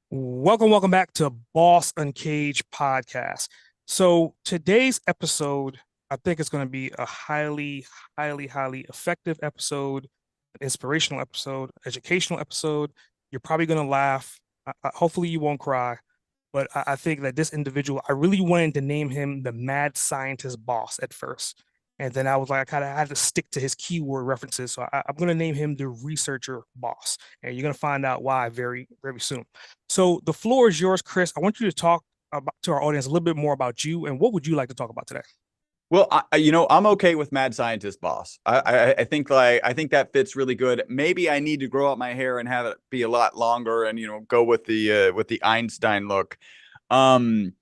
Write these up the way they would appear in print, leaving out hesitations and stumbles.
Welcome back to Boss Uncaged podcast. So today's episode, I think it's going to be a highly effective episode, an inspirational episode, educational episode. You're probably going to laugh. Hopefully you won't cry, but I think that this individual, I really wanted to name him the mad scientist boss at first. And then I was like, I kind of had to stick to his keyword references. So I'm going to name him the researcher boss. And you're going to find out why very soon. So the floor is yours, Chris. I want you to talk to our audience a little bit more about you and what would you like to talk about today? Well, I'm okay with mad scientist boss. I think that fits really good. Maybe I need to grow out my hair and have it be a lot longer, and go with the Einstein look. Um,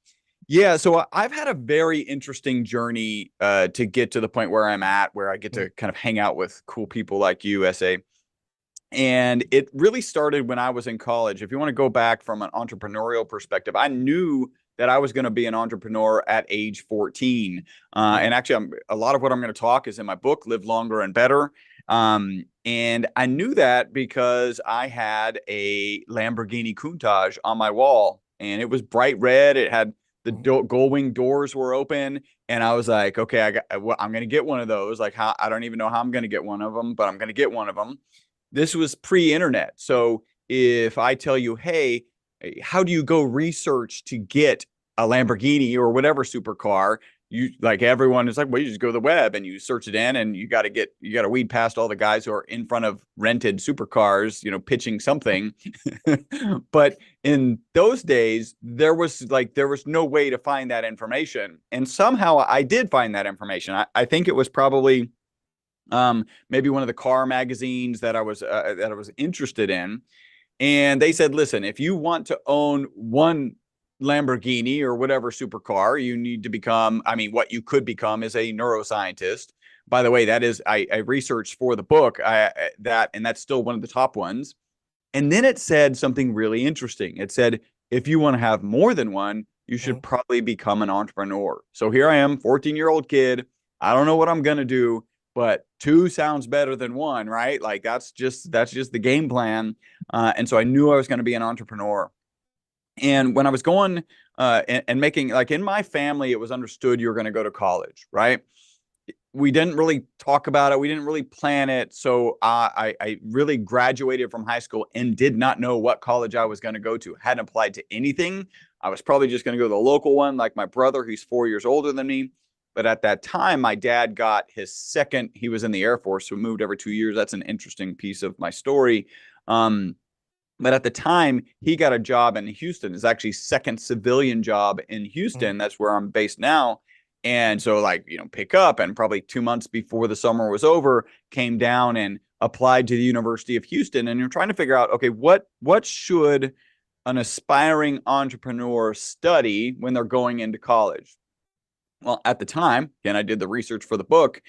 yeah. So I've had a very interesting journey to get to the point where I'm at, where I get Mm, to kind of hang out with cool people like you, SA. And it really started when I was in college. If you want to go back from an entrepreneurial perspective, I knew that I was going to be an entrepreneur at age 14. mm, And actually, a lot of what I'm going to talk is in my book, Live Longer and Better. And I knew that because I had a Lamborghini Countach on my wall, and it was bright red. It had the mm, gold wing doors were open, and I was like, okay, I'm going to get one of those. Like, how I don't even know how I'm going to get one of them, but I'm going to get one of them. This was pre-internet. So if I tell you, hey, how do you go research to get a Lamborghini or whatever supercar? You like everyone is like, well, you just go to the web and you search it in, and you got to weed past all the guys who are in front of rented supercars, pitching something. But in those days, there was no way to find that information, and somehow I did find that information. I think it was probably maybe one of the car magazines that I was interested in, and they said, listen, if you want to own one Lamborghini or whatever supercar, you need to become, I mean, what you could become is a neuroscientist. By the way, that is, I researched for the book, and that's still one of the top ones. And then it said something really interesting. It said, if you want to have more than one, you should mm. probably become an entrepreneur. So here I am, 14-year-old kid. I don't know what I'm going to do, but two sounds better than one, right? Like that's just the game plan. And so I knew I was going to be an entrepreneur. And when I was going and making, like, in my family, it was understood you were going to go to college, right? We didn't really talk about it. We didn't really plan it. So I really graduated from high school and did not know what college I was going to go to. Hadn't applied to anything. I was probably just going to go to the local one, like my brother, who's 4 years older than me. But at that time, my dad got his second. He was in the Air Force, so moved every 2 years. That's an interesting piece of my story. Um, but at the time, he got a job in Houston. It's actually second civilian job in Mm. Houston. That's where I'm based now. And so, like, pick up, and probably 2 months before the summer was over, came down and applied to the University of Houston. And you're trying to figure out, okay, what should an aspiring entrepreneur study when they're going into college? Well, at the time, and I did the research for the book,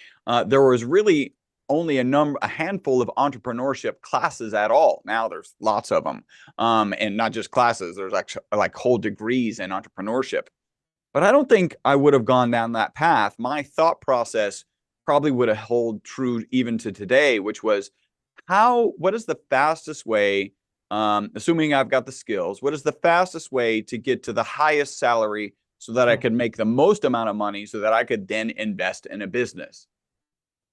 there was really only a handful of entrepreneurship classes at all. Now there's lots of them, and not just classes. There's actually like whole degrees in entrepreneurship. But I don't think I would have gone down that path. My thought process probably would have held true even to today, which was what is the fastest way, assuming I've got the skills, what is the fastest way to get to the highest salary so that I Mm. could make the most amount of money so that I could then invest in a business?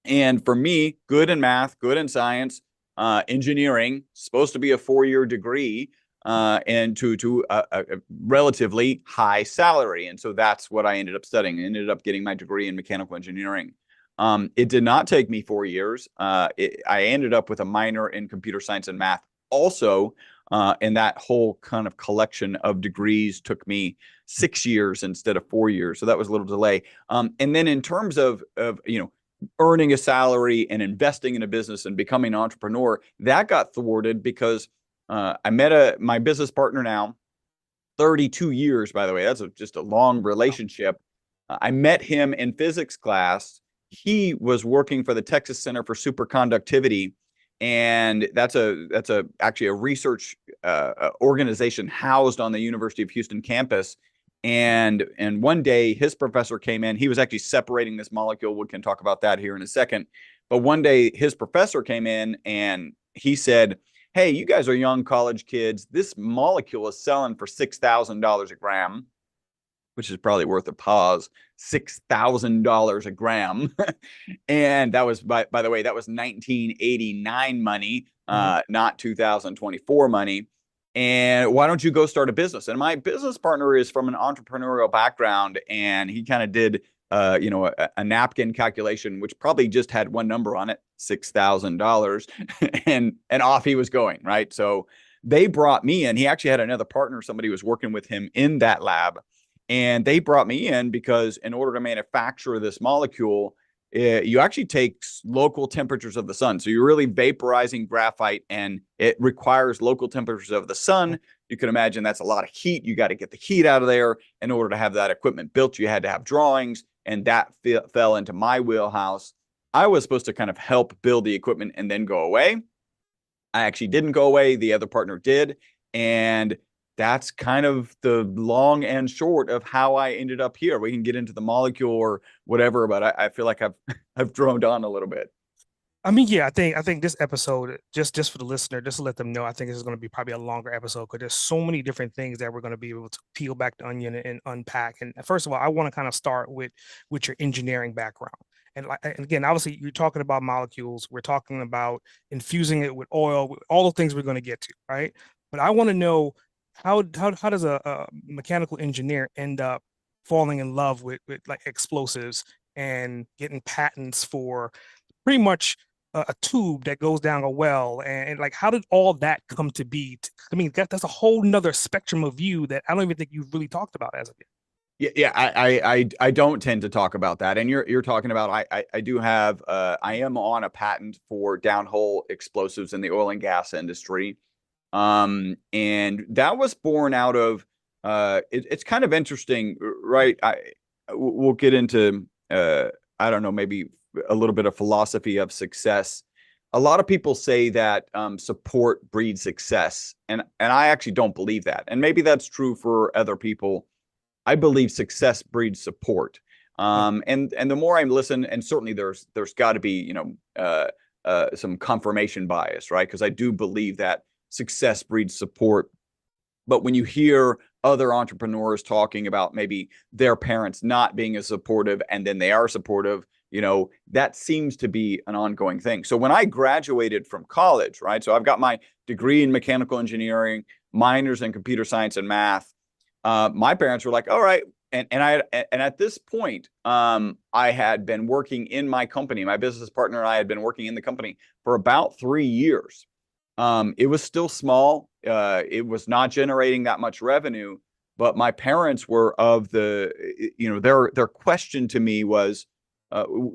And for me, good in math, good in science, engineering, supposed to be a 4-year degree, and to a relatively high salary. And so that's what I ended up studying. I ended up getting my degree in mechanical engineering. It did not take me 4 years. I ended up with a minor in computer science and math also. And that whole kind of collection of degrees took me 6 years instead of 4 years. So that was a little delay. And then in terms of earning a salary and investing in a business and becoming an entrepreneur, that got thwarted because I met my business partner now, 32 years, by the way. That's just a long relationship. I met him in physics class. He was working for the Texas Center for Superconductivity, and that's actually a research organization housed on the University of Houston campus. And one day his professor came in. He was actually separating this molecule. We can talk about that here in a second. But one day his professor came in and he said, hey, you guys are young college kids. This molecule is selling for $6,000 a gram, which is probably worth a pause. $6,000 a gram. And that was, by the way, that was 1989 money, not 2024 money. And why don't you go start a business? And my business partner is from an entrepreneurial background, and he kind of did a napkin calculation, which probably just had one number on it, $6,000, and off he was going, right? So they brought me in. He actually had another partner, somebody was working with him in that lab, and they brought me in because in order to manufacture this molecule, you actually take local temperatures of the sun. So you're really vaporizing graphite, and it requires local temperatures of the sun. You can imagine that's a lot of heat. You got to get the heat out of there. In order to have that equipment built, you had to have drawings, and that fell into my wheelhouse. I was supposed to kind of help build the equipment and then go away. I actually didn't go away. The other partner did. And that's kind of the long and short of how I ended up here. We can get into the molecule or whatever, but I feel like I've droned on a little bit. I mean, yeah, I think this episode, just for the listener, just to let them know, I think this is going to be probably a longer episode because there's so many different things that we're going to be able to peel back the onion and unpack. And first of all, I want to kind of start with your engineering background. And again, obviously, you're talking about molecules. We're talking about infusing it with oil, all the things we're going to get to, right? But I want to know how does a mechanical engineer end up falling in love with like explosives and getting patents for pretty much a tube that goes down a well, and like how did all that come to be? I mean, that's a whole nother spectrum of view that I don't even think you've really talked about as of yet. Yeah, I don't tend to talk about that. And you're talking about I do have I am on a patent for downhole explosives in the oil and gas industry. And that was born out of it's kind of interesting, right? We'll get into I don't know, maybe a little bit of philosophy of success. A lot of people say that support breeds success, and I actually don't believe that. And maybe that's true for other people. I believe success breeds support. And the more I listen, and certainly there's got to be some confirmation bias, right? Because I do believe that success breeds support. But when you hear other entrepreneurs talking about maybe their parents not being as supportive and then they are supportive, that seems to be an ongoing thing. So when I graduated from college, right? So I've got my degree in mechanical engineering, minors in computer science and math. My parents were like, all right. And at this point, I had been working in my company. My business partner and I had been working in the company for about 3 years. It was still small. It was not generating that much revenue, but my parents were of their question to me was,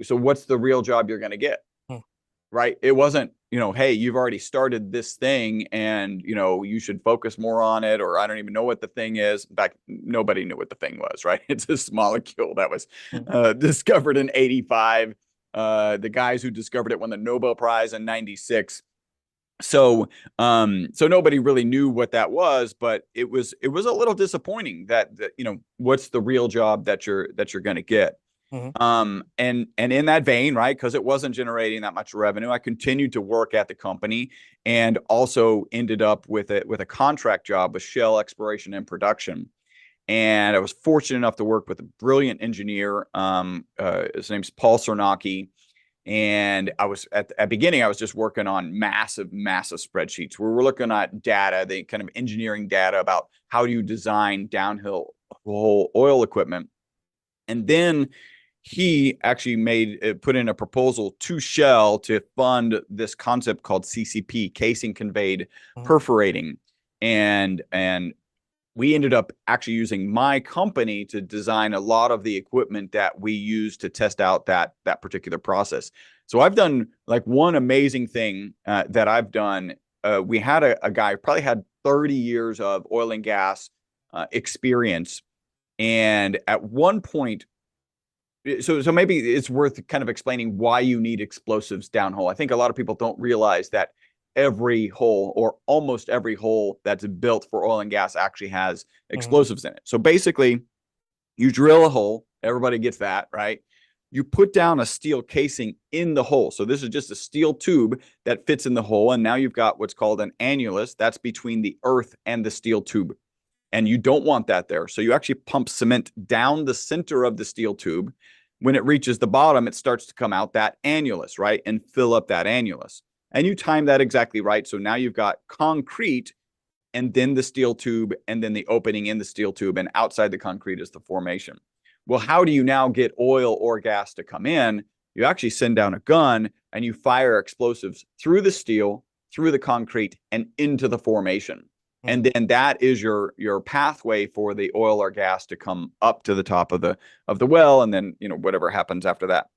so what's the real job you're going to get? Right. It wasn't, hey, you've already started this thing and, you should focus more on it, or I don't even know what the thing is. In fact, nobody knew what the thing was, right? It's this molecule that was discovered in 85. The guys who discovered it won the Nobel Prize in 96. So nobody really knew what that was, but it was a little disappointing that what's the real job that you're going to get. And in that vein, right, because it wasn't generating that much revenue, I continued to work at the company and also ended up with a contract job with Shell Exploration and Production. And I was fortunate enough to work with a brilliant engineer. His name's Paul Cernacki. And I was at the beginning, I was just working on massive spreadsheets where we're looking at data, the kind of engineering data about how do you design downhill oil equipment. And then he actually put in a proposal to Shell to fund this concept called CCP, casing conveyed perforating. And we ended up actually using my company to design a lot of the equipment that we use to test out that particular process. So I've done like one amazing thing that I've done. We had a guy who probably had 30 years of oil and gas experience. And at one point, so maybe it's worth kind of explaining why you need explosives downhole. I think a lot of people don't realize that every hole or almost every hole that's built for oil and gas actually has explosives in it. So basically, you drill a hole. Everybody gets that, right? you put down a steel casing in the hole. So this is just a steel tube that fits in the hole. And now you've got what's called an annulus. That's between the earth and the steel tube. And you don't want that there. So you actually pump cement down the center of the steel tube. When it reaches the bottom, it starts to come out that annulus, right? And fill up that annulus. And you time that exactly right. So now you've got concrete and then the steel tube and then the opening in the steel tube. And outside the concrete is the formation. Well, how do you now get oil or gas to come in? You actually send down a gun and you fire explosives through the steel, through the concrete, and into the formation. And then that is your pathway for the oil or gas to come up to the top of the well, and then whatever happens after that.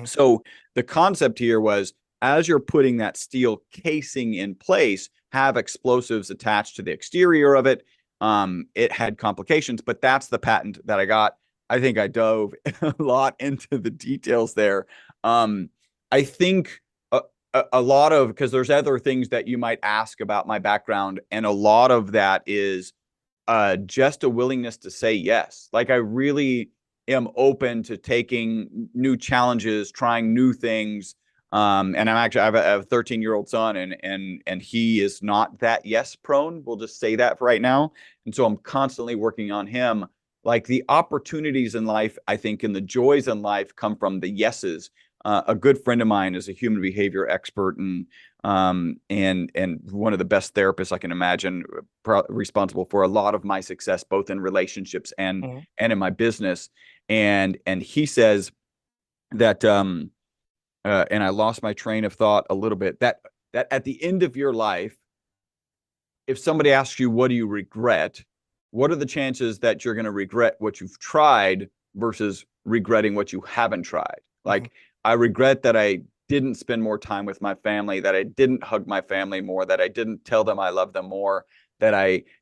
So the concept here was, as you're putting that steel casing in place, have explosives attached to the exterior of it. It had complications, but that's the patent that I got. I think I dove a lot into the details there. I think a lot of, because there's other things that you might ask about my background, and a lot of that is just a willingness to say yes. Like, I really am open to taking new challenges, trying new things. And I have a 13-year-old son, and he is not that yes prone. We'll just say that for right now. And so I'm constantly working on him. Like, the opportunities in life, I think, and the joys in life come from the yeses. A good friend of mine is a human behavior expert and one of the best therapists I can imagine, responsible for a lot of my success, both in relationships and in my business. And he says that, and I lost my train of thought a little bit, that at the end of your life, if somebody asks you, what do you regret? What are the chances that you're going to regret what you've tried versus regretting what you haven't tried? Like, I regret that I didn't spend more time with my family, that I didn't hug my family more, that I didn't tell them I love them more, that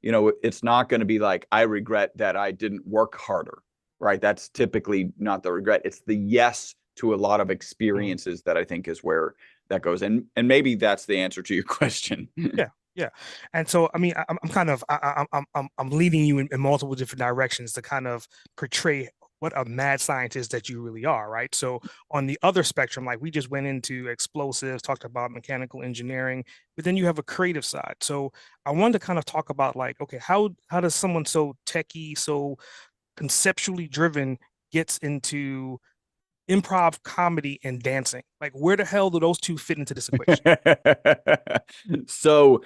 it's not going to be like, I regret that I didn't work harder, right? That's typically not the regret. It's the yes to a lot of experiences that I think is where that goes. And maybe that's the answer to your question. Yeah. Yeah. And so, I mean, I'm leading you in multiple different directions to kind of portray what a mad scientist that you really are, right? So on the other spectrum, like, we just went into explosives, talked about mechanical engineering, but then you have a creative side. So I wanted to kind of talk about, like, okay, how does someone so techie, so conceptually driven gets into improv, comedy, and dancing? Like, where the hell do those two fit into this equation? So,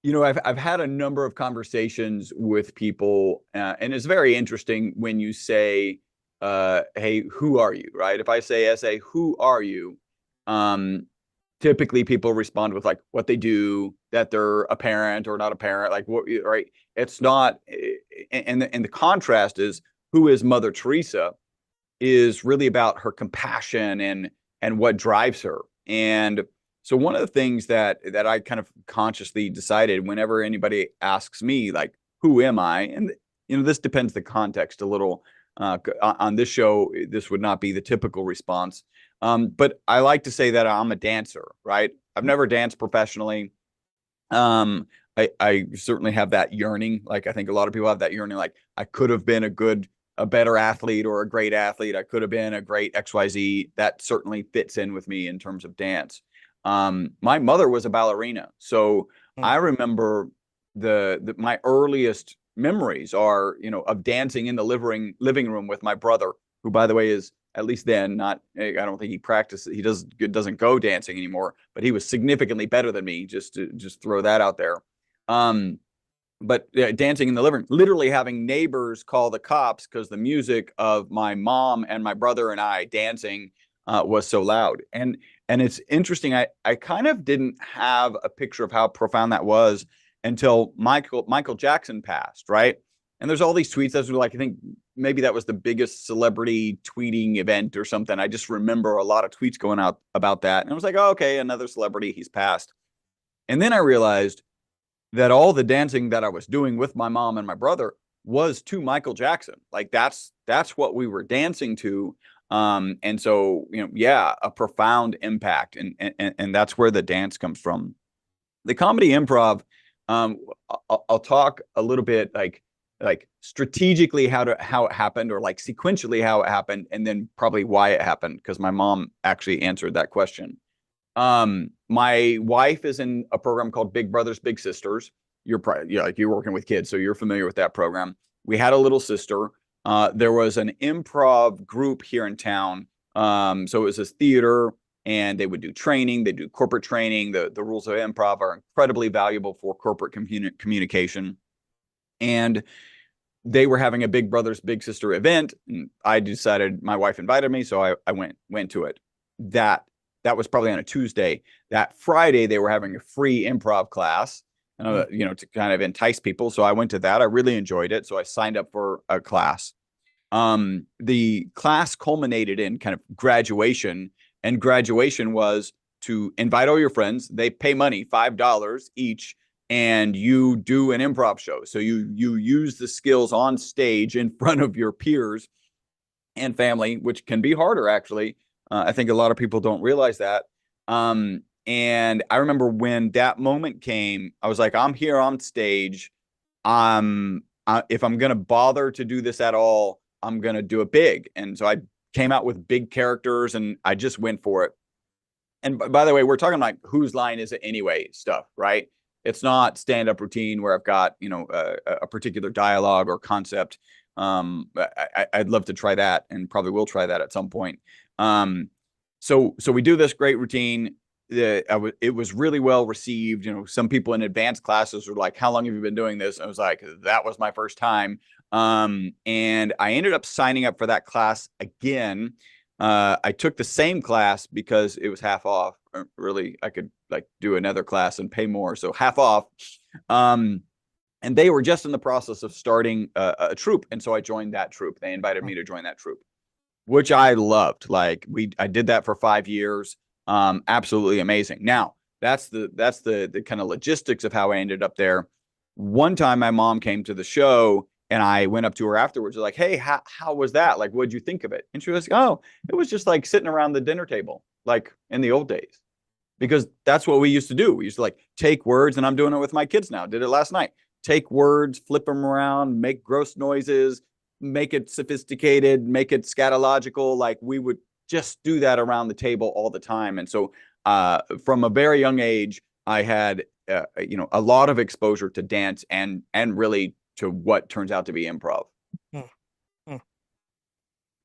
I've had a number of conversations with people, and it's very interesting when you say, hey, who are you, right? If I say, who are you? Typically people respond with, like, what they do, that they're a parent or not a parent, like, what, right? It's not, and the contrast is, who is Mother Teresa, is really about her compassion and what drives her. And so one of the things that I kind of consciously decided, whenever anybody asks me, like, who am I? And, this depends the context a little. On this show, this would not be the typical response. But I like to say that I'm a dancer, right? I've never danced professionally. I certainly have that yearning. Like, I think a lot of people have that yearning. Like, I could have been a better athlete or a great athlete. I could have been a great XYZ. That certainly fits in with me in terms of dance. My mother was a ballerina. So I remember my earliest memories are, of dancing in the living room with my brother, who, by the way, is, at least then, not, I don't think he practices, he doesn't go dancing anymore, but he was significantly better than me, just to throw that out there. But dancing in the living room, literally having neighbors call the cops because the music of my mom and my brother and I dancing was so loud. And it's interesting. I kind of didn't have a picture of how profound that was until Michael Jackson passed, right? And there's all these tweets that were like, I think maybe that was the biggest celebrity tweeting event or something. I just remember a lot of tweets going out about that. And I was like, oh, okay, another celebrity, he's passed. And then I realized that all the dancing that I was doing with my mom and my brother was to Michael Jackson. Like, that's what we were dancing to. And so, yeah, a profound impact. And that's where the dance comes from. The comedy improv, I'll talk a little bit, like, like strategically how it happened, or like sequentially how it happened, and then probably why it happened, because my mom actually answered that question. My wife is in a program called Big Brothers Big Sisters. Like you're working with kids, so you're familiar with that program. We had a little sister. There was an improv group here in town. So it was this theater, and they would do training. They do corporate training. The rules of improv are incredibly valuable for corporate communication. And they were having a Big Brothers Big Sister event. And I decided, my wife invited me, so I went to it. That was probably on a Tuesday. That Friday, they were having a free improv class, to kind of entice people. So I went to that. I really enjoyed it. So I signed up for a class. The class culminated in kind of graduation, and graduation was to invite all your friends. They pay money, $5 each, and you do an improv show. So you use the skills on stage in front of your peers and family, which can be harder, actually. I think a lot of people don't realize that. And I remember when that moment came, I was like, I'm here on stage. If I'm going to bother to do this at all, I'm going to do it big. And so I came out with big characters, and I just went for it. And by the way, we're talking like whose line is it anyway stuff, right? It's not stand-up routine where I've got, a particular dialogue or concept. I'd love to try that, and probably will try that at some point. So we do this great routine. It was really well received. Some people in advanced classes were like, how long have you been doing this? I was like, that was my first time. And I ended up signing up for that class again. I took the same class because it was half off. Really, I could like do another class and pay more. So half off. And they were just in the process of starting a troupe. And so I joined that troupe. They invited me to join that troupe, which I loved. Like I did that for 5 years. Absolutely amazing. Now that's the kind of logistics of how I ended up there. One time my mom came to the show, and I went up to her afterwards, like, hey, how was that? Like, what'd you think of it? And she was like, oh, it was just like sitting around the dinner table, like in the old days, because that's what we used to do. We used to like take words, and I'm doing it with my kids now. Did it last night. Take words, flip them around, make gross noises, make it sophisticated, make it scatological. Like we would just do that around the table all the time. And so from a very young age, I had, a lot of exposure to dance and really to what turns out to be improv. Hmm. Hmm.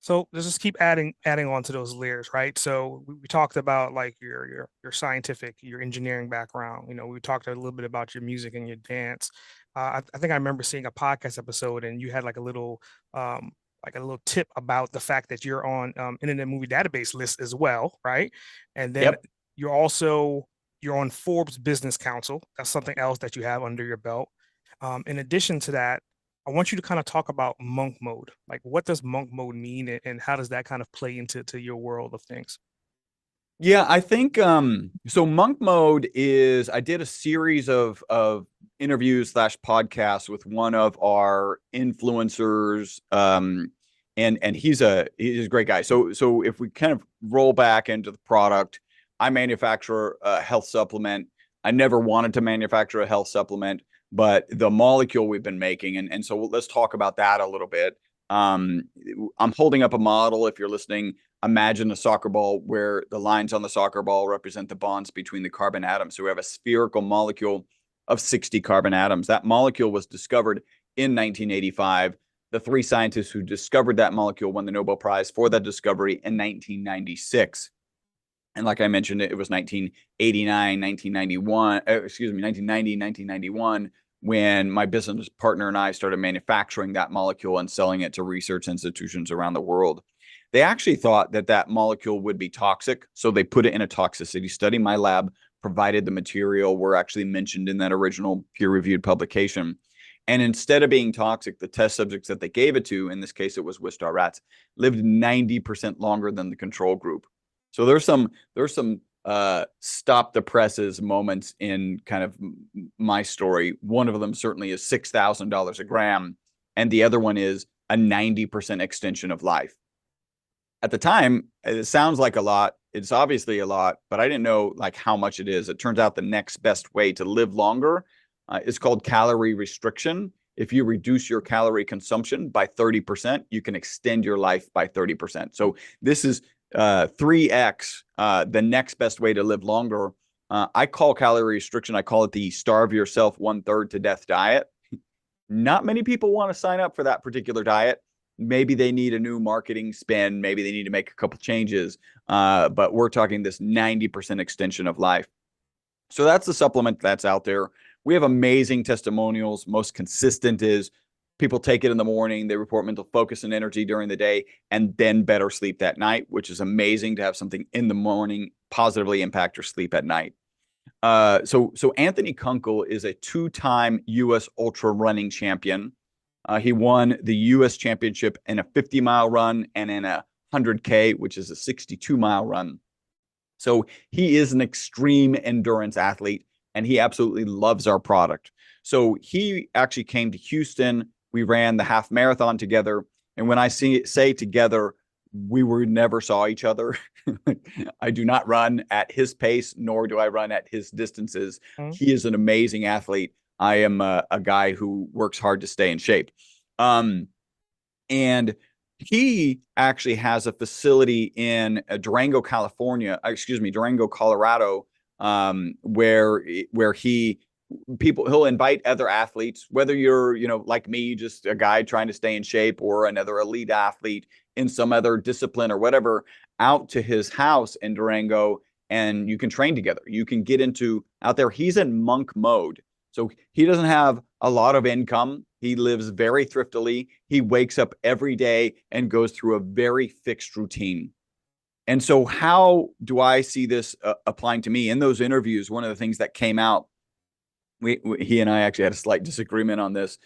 So let's just keep adding on to those layers, right? So we talked about like your scientific, your engineering background. We talked a little bit about your music and your dance. I think I remember seeing a podcast episode, and you had like a little tip about the fact that you're on Internet Movie Database list as well, right? And then Yep. you're on Forbes Business Council. That's something else that you have under your belt. In addition to that, I want you to kind of talk about monk mode. Like, what does monk mode mean, and how does that kind of play into your world of things? Yeah, I think so monk mode is, I did a series of interviews / podcasts with one of our influencers, and he's a great guy. So if we kind of roll back into the product, I manufacture a health supplement. I never wanted to manufacture a health supplement, but the molecule we've been making, and so let's talk about that a little bit. I'm holding up a model. If you're listening, imagine a soccer ball where the lines on the soccer ball represent the bonds between the carbon atoms. So we have a spherical molecule of 60 carbon atoms. That molecule was discovered in 1985. The 3 scientists who discovered that molecule won the Nobel Prize for that discovery in 1996. And like I mentioned, it was 1989, 1991, 1990, 1991, when my business partner and I started manufacturing that molecule and selling it to research institutions around the world. They actually thought that molecule would be toxic, so they put it in a toxicity study. My lab provided the material. We're actually mentioned in that original peer-reviewed publication. And instead of being toxic, the test subjects that they gave it to, in this case it was Wistar rats, lived 90% longer than the control group. So there's some stop the presses moments in kind of my story. One of them certainly is $6,000 a gram, and the other one is a 90% extension of life. At the time, it sounds like a lot. It's obviously a lot, but I didn't know like how much it is. It turns out the next best way to live longer is called calorie restriction. if you reduce your calorie consumption by 30%, you can extend your life by 30%. So this is 3x the next best way to live longer. I call calorie restriction, I call it the starve yourself 1/3 to death diet. Not many people want to sign up for that particular diet. Maybe they need a new marketing spin. Maybe they need to make a couple changes. But we're talking this 90% extension of life. So that's the supplement that's out there. We have amazing testimonials. Most consistent is people take it in the morning. They report mental focus and energy during the day, and then better sleep that night, which is amazing to have something in the morning positively impact your sleep at night. So Anthony Kunkel is a 2-time U.S. ultra running champion. He won the U.S. championship in a 50-mile run and in a 100K, which is a 62-mile run. So he is an extreme endurance athlete, and he absolutely loves our product. So he actually came to Houston. We ran the half marathon together. And when I say together, we never saw each other. I do not run at his pace, nor do I run at his distances. Mm-hmm. He is an amazing athlete. I am a guy who works hard to stay in shape. And he actually has a facility in Durango, Colorado, where he'll invite other athletes, whether you're, like me, just a guy trying to stay in shape, or another elite athlete in some other discipline or whatever, out to his house in Durango, and you can train together. You can get into out there. He's in monk mode. So he doesn't have a lot of income. He lives very thriftily. He wakes up every day and goes through a very fixed routine. And so how do I see this applying to me? In those interviews, one of the things that came out, he and I actually had a slight disagreement on this.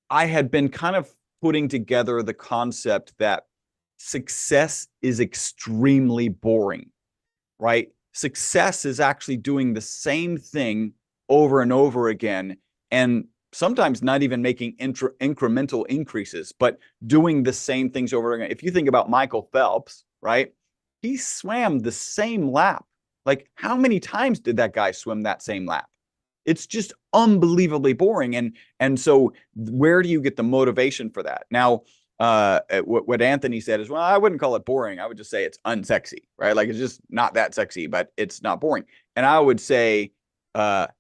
I had been kind of putting together the concept that success is extremely boring, right? Success is actually doing the same thing over and over again, and sometimes not even making incremental increases, but doing the same things over again. If you think about Michael Phelps, right? He swam the same lap. Like, how many times did that guy swim that same lap? It's just unbelievably boring. And so where do you get the motivation for that? Now, what Anthony said is, well, I wouldn't call it boring. I would just say it's unsexy, right? Like, it's just not that sexy, but it's not boring. And I would say,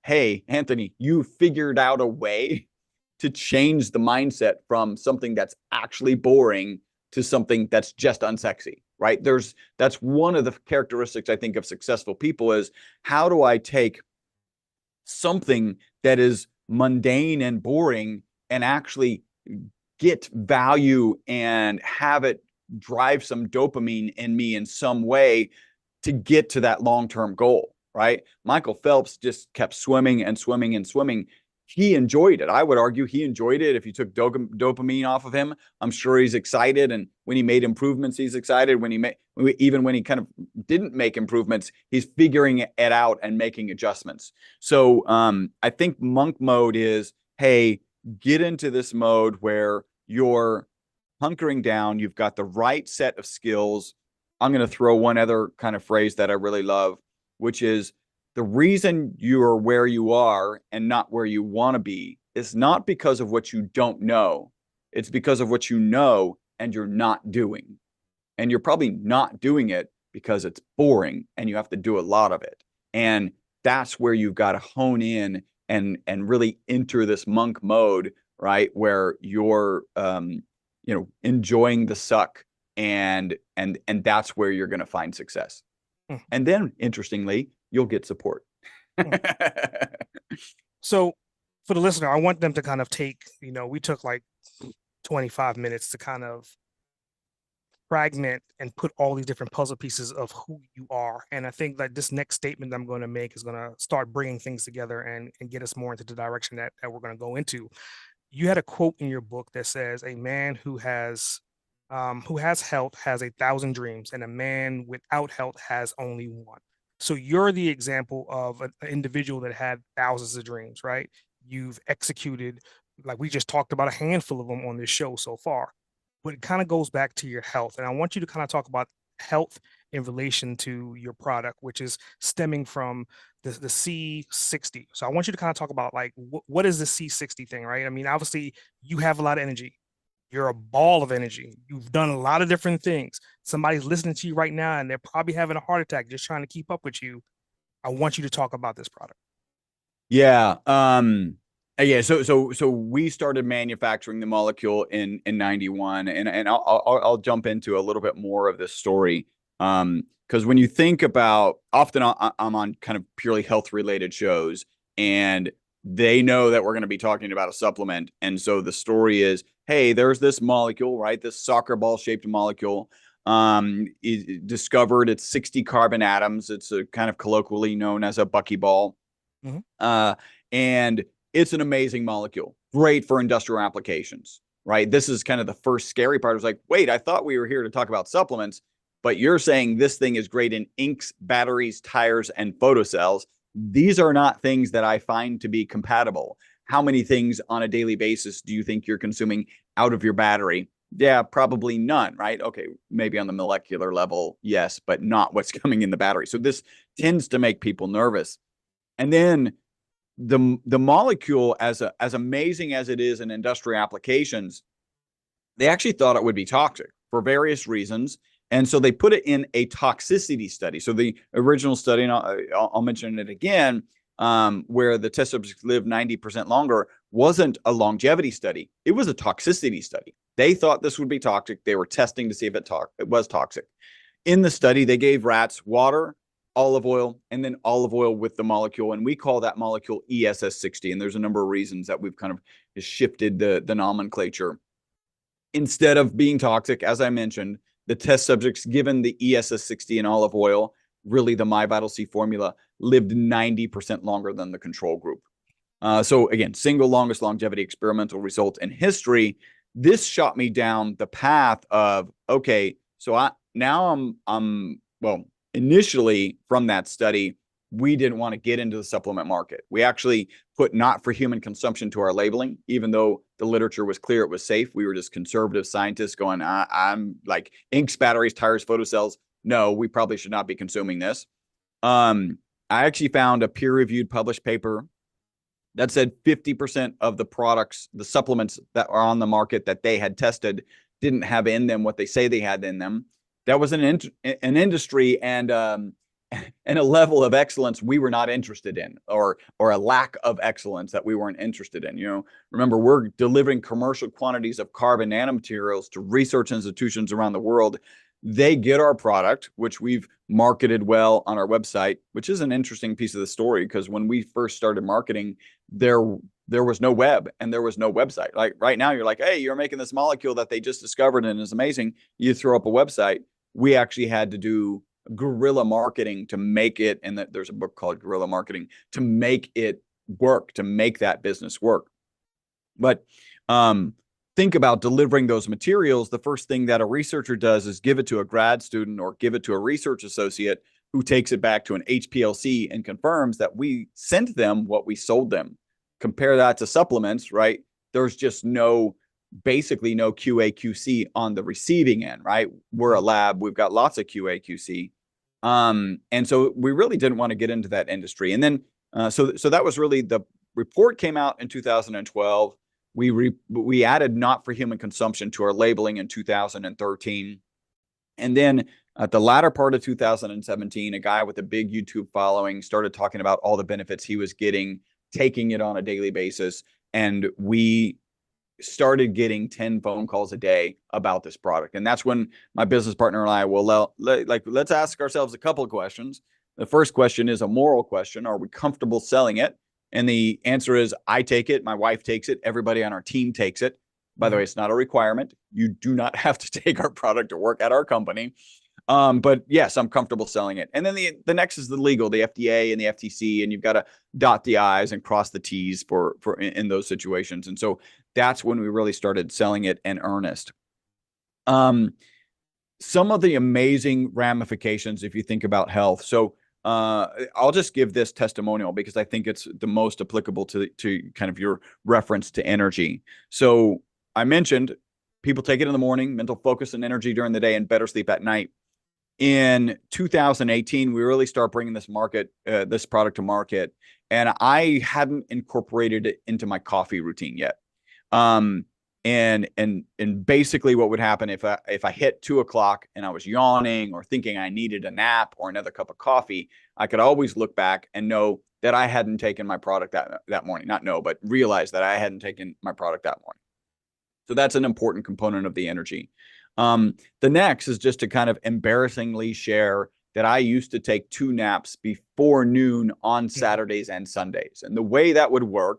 hey, Anthony, you figured out a way to change the mindset from something that's actually boring to something that's just unsexy, right? That's one of the characteristics I think of successful people is, how do I take something that is mundane and boring and actually get value and have it drive some dopamine in me in some way to get to that long-term goal, right? Michael Phelps just kept swimming and swimming and swimming. He enjoyed it. I would argue he enjoyed it. If you took dopamine off of him, I'm sure he's excited. And when he made improvements, he's excited. Even when he kind of didn't make improvements, he's figuring it out and making adjustments. So I think monk mode is, hey, get into this mode where you're hunkering down. You've got the right set of skills. I'm going to throw one other kind of phrase that I really love, which is, the reason you're where you are and not where you want to be is not because of what you don't know. It's because of what you know and you're not doing. And you're probably not doing it because it's boring and you have to do a lot of it. And that's where you've got to hone in and really enter this monk mode, right? Where you're enjoying the suck, and that's where you're going to find success. And then, interestingly, you'll get support. So for the listener, I want them to kind of take, we took like 25 minutes to kind of fragment and put all these different puzzle pieces of who you are. And I think that this next statement I'm going to make is going to start bringing things together and get us more into the direction that we're going to go into. You had a quote in your book that says, a man who has health has 1,000 dreams, and a man without health has only one. So you're the example of an individual that had thousands of dreams, right? You've executed, like we just talked about, a handful of them on this show so far. But it kind of goes back to your health. And I want you to kind of talk about health in relation to your product, which is stemming from the C60. So I want you to kind of talk about like what is the C60 thing, right? I mean, obviously you have a lot of energy. You're a ball of energy. You've done a lot of different things. Somebody's listening to you right now and they're probably having a heart attack just trying to keep up with you. I want you to talk about this product. Yeah. Yeah. So we started manufacturing the molecule in 91, and I'll jump into a little bit more of this story. Because when you think about, often I'm on kind of purely health related shows, and they know that we're going to be talking about a supplement. And so the story is, hey, there's this molecule, right? This soccer ball shaped molecule. Is discovered it's 60 carbon atoms. It's a kind of colloquially known as a buckyball. Mm-hmm. And it's an amazing molecule, great for industrial applications, right? This is kind of the first scary part. It was like, wait, I thought we were here to talk about supplements, but you're saying this thing is great in inks, batteries, tires, and photocells. These are not things that I find to be compatible. How many things on a daily basis do you think you're consuming out of your battery? Yeah, probably none, right? Okay, maybe on the molecular level, yes, but not what's coming in the battery. So this tends to make people nervous. And then the molecule, as amazing as it is in industrial applications, they actually thought it would be toxic for various reasons. And so they put it in a toxicity study. So the original study, and I'll mention it again, where the test subjects lived 90% longer, wasn't a longevity study. It was a toxicity study. They thought this would be toxic. They were testing to see if it was toxic. In the study, they gave rats water, olive oil, and then olive oil with the molecule. And we call that molecule ESS60. And there's a number of reasons that we've kind of shifted the nomenclature. Instead of being toxic, as I mentioned, the test subjects given the ESS60 and olive oil, really the MyVitalC formula, lived 90% longer than the control group. So again, single longest longevity experimental result in history. This shot me down the path of, okay, so I'm well, initially from that study, we didn't want to get into the supplement market. We actually put not for human consumption to our labeling, even though the literature was clear it was safe. We were just conservative scientists going, I'm like inks, batteries, tires, photocells. No, we probably should not be consuming this. I actually found a peer-reviewed published paper that said 50% of the products, the supplements that are on the market that they had tested, didn't have in them what they say they had in them. That was an industry and a level of excellence we were not interested in, or a lack of excellence that we weren't interested in. You know, remember, we're delivering commercial quantities of carbon nanomaterials to research institutions around the world. They get our product, which we've marketed well on our website, which is an interesting piece of the story, because when we first started marketing, there was no web and there was no website. Like right now, you're like, hey, you're making this molecule that they just discovered and is amazing. You throw up a website. We actually had to do guerrilla marketing to make it, and there's a book called Guerrilla Marketing, to make it work, to make that business work. But think about delivering those materials. The first thing that a researcher does is give it to a grad student or give it to a research associate who takes it back to an HPLC and confirms that we sent them what we sold them. Compare that to supplements, right? There's just basically no QA QC on the receiving end, right? We're a lab. We've got lots of QA QC. And so we really didn't want to get into that industry. And then, so that was really, the report came out in 2012. We added not for human consumption to our labeling in 2013. And then at the latter part of 2017, a guy with a big YouTube following started talking about all the benefits he was getting, taking it on a daily basis. And we started getting 10 phone calls a day about this product. And that's when my business partner and I will let's ask ourselves a couple of questions. The first question is a moral question. Are we comfortable selling it? And the answer is, I take it, my wife takes it, everybody on our team takes it. By the way, it's not a requirement. You do not have to take our product to work at our company. But yes, I'm comfortable selling it. And then the next is the legal, the FDA and the FTC, and you've got to dot the I's and cross the T's for in those situations. And so that's when we really started selling it in earnest. Some of the amazing ramifications, if you think about health. So I'll just give this testimonial because I think it's the most applicable to kind of your reference to energy. So I mentioned people take it in the morning, mental focus and energy during the day, and better sleep at night. in 2018, we really start bringing this product to market, and I hadn't incorporated it into my coffee routine yet. Um, and basically, what would happen if I hit 2 o'clock and I was yawning or thinking I needed a nap or another cup of coffee, I could always look back and know that I hadn't taken my product that morning. Not know, but realize that I hadn't taken my product that morning. So that's an important component of the energy. The next is just to kind of embarrassingly share that I used to take 2 naps before noon on Saturdays and Sundays. And the way that would work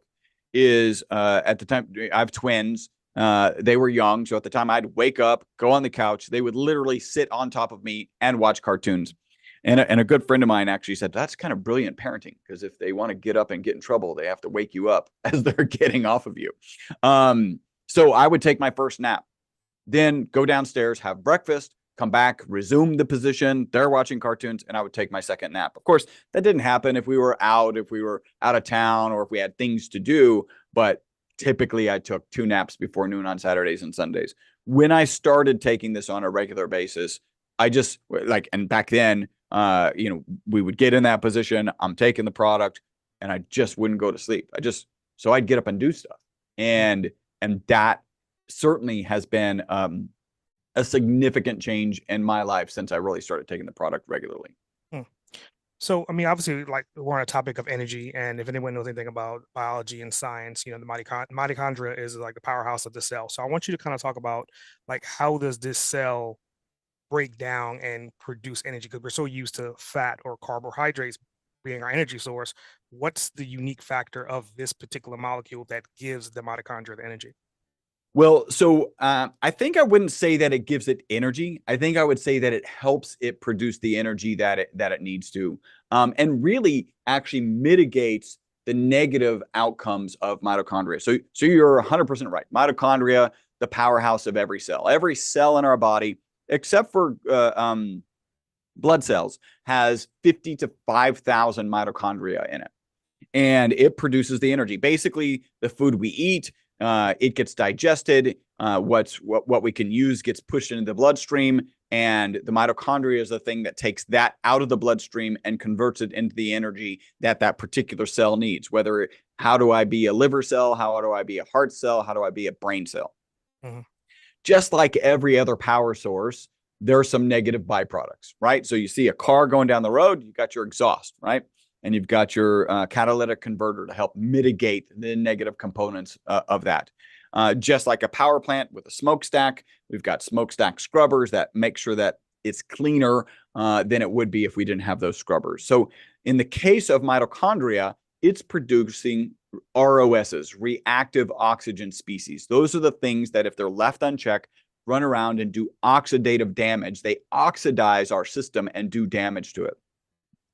is at the time, I have twins. They were young. So at the time, I'd wake up, go on the couch. They would literally sit on top of me and watch cartoons. And a good friend of mine actually said, that's kind of brilliant parenting, because if they want to get up and get in trouble, they have to wake you up as they're getting off of you. So I would take my first nap, then go downstairs, have breakfast, come back, resume the position. They're watching cartoons, and I would take my second nap. Of course, that didn't happen if we were out of town, or if we had things to do. But typically, I took 2 naps before noon on Saturdays and Sundays. When I started taking this on a regular basis, I just and back then, we would get in that position. I'm taking the product, and I just wouldn't go to sleep. So I'd get up and do stuff, and that certainly has been a significant change in my life since I really started taking the product regularly. So, I mean, obviously, like we're on a topic of energy, and if anyone knows anything about biology and science, the mitochondria is like the powerhouse of the cell. So, I want you to kind of talk about like how does this cell break down and produce energy? Because we're so used to fat or carbohydrates being our energy source. What's the unique factor of this particular molecule that gives the mitochondria the energy? Well, so I think I wouldn't say that it gives it energy. I think I would say that it helps it produce the energy that it needs to, and really actually mitigates the negative outcomes of mitochondria. So you're 100% right. Mitochondria, the powerhouse of every cell. Every cell in our body, except for blood cells, has 50 to 5,000 mitochondria in it, and it produces the energy. Basically, the food we eat, it gets digested. What we can use gets pushed into the bloodstream, and the mitochondria is the thing that takes that out of the bloodstream and converts it into the energy that particular cell needs. How do I be a liver cell? How do I be a heart cell? How do I be a brain cell? Mm-hmm. Just like every other power source, there are some negative byproducts, right? So you see a car going down the road, you got your exhaust, right? And you've got your catalytic converter to help mitigate the negative components of that. Just like a power plant with a smokestack, we've got smokestack scrubbers that make sure that it's cleaner than it would be if we didn't have those scrubbers. So in the case of mitochondria, it's producing ROSs, reactive oxygen species. Those are the things that, if they're left unchecked, run around and do oxidative damage. They oxidize our system and do damage to it.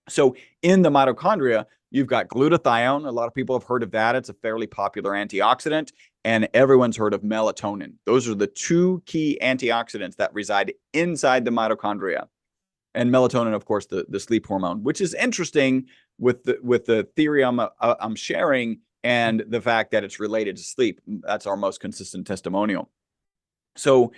So in the mitochondria, you've got glutathione. A lot of people have heard of that. It's a fairly popular antioxidant, and everyone's heard of melatonin. Those are the 2 key antioxidants that reside inside the mitochondria. And melatonin, of course, the sleep hormone, which is interesting with the theory I'm sharing, and the fact that it's related to sleep. That's our most consistent testimonial. So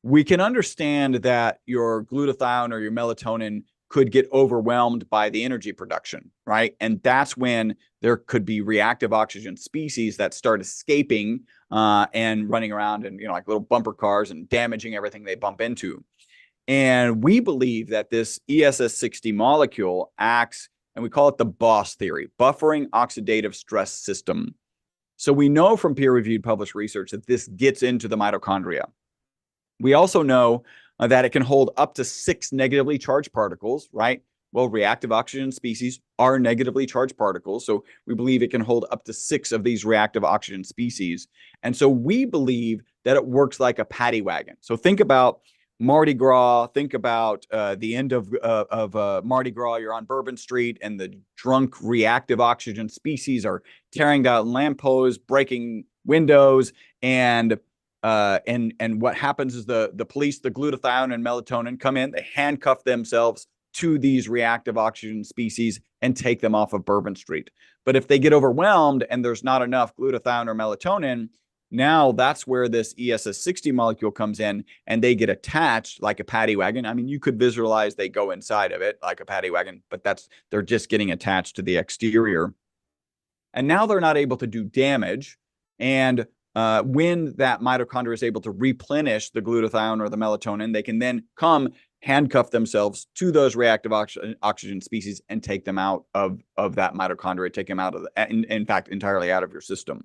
we can understand that your glutathione or your melatonin could get overwhelmed by the energy production, right? And that's when there could be reactive oxygen species that start escaping and running around and, like little bumper cars and damaging everything they bump into. And we believe that this ESS60 molecule acts, and we call it the BOSS theory, buffering oxidative stress system. So we know from peer-reviewed published research that this gets into the mitochondria. We also know that it can hold up to 6 negatively charged particles, right? Well, reactive oxygen species are negatively charged particles. So we believe it can hold up to 6 of these reactive oxygen species. And so we believe that it works like a paddy wagon. So think about Mardi Gras. Think about the end of Mardi Gras. You're on Bourbon Street, and the drunk reactive oxygen species are tearing down lampposts, breaking windows, and what happens is the police, the glutathione and melatonin, come in. They handcuff themselves to these reactive oxygen species and take them off of Bourbon Street. But if they get overwhelmed and there's not enough glutathione or melatonin, Now that's where this ESS60 molecule comes in, and they get attached like a paddy wagon. I mean, you could visualize they go inside of it like a paddy wagon, but they're just getting attached to the exterior. And now they're not able to do damage. And when that mitochondria is able to replenish the glutathione or the melatonin, they can then come handcuff themselves to those reactive oxygen species and take them out of that mitochondria, take them out of in fact, entirely out of your system.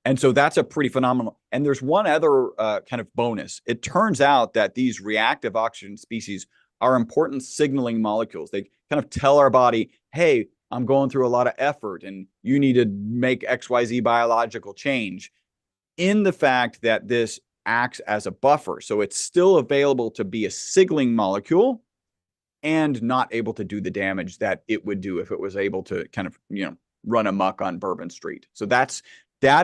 And so that's a pretty phenomenal. And there's one other kind of bonus. It turns out that these reactive oxygen species are important signaling molecules. They kind of tell our body, hey, I'm going through a lot of effort and you need to make XYZ biological change, in the fact that this acts as a buffer. So it's still available to be a signaling molecule and not able to do the damage that it would do if it was able to kind of, run amok on Bourbon Street. So that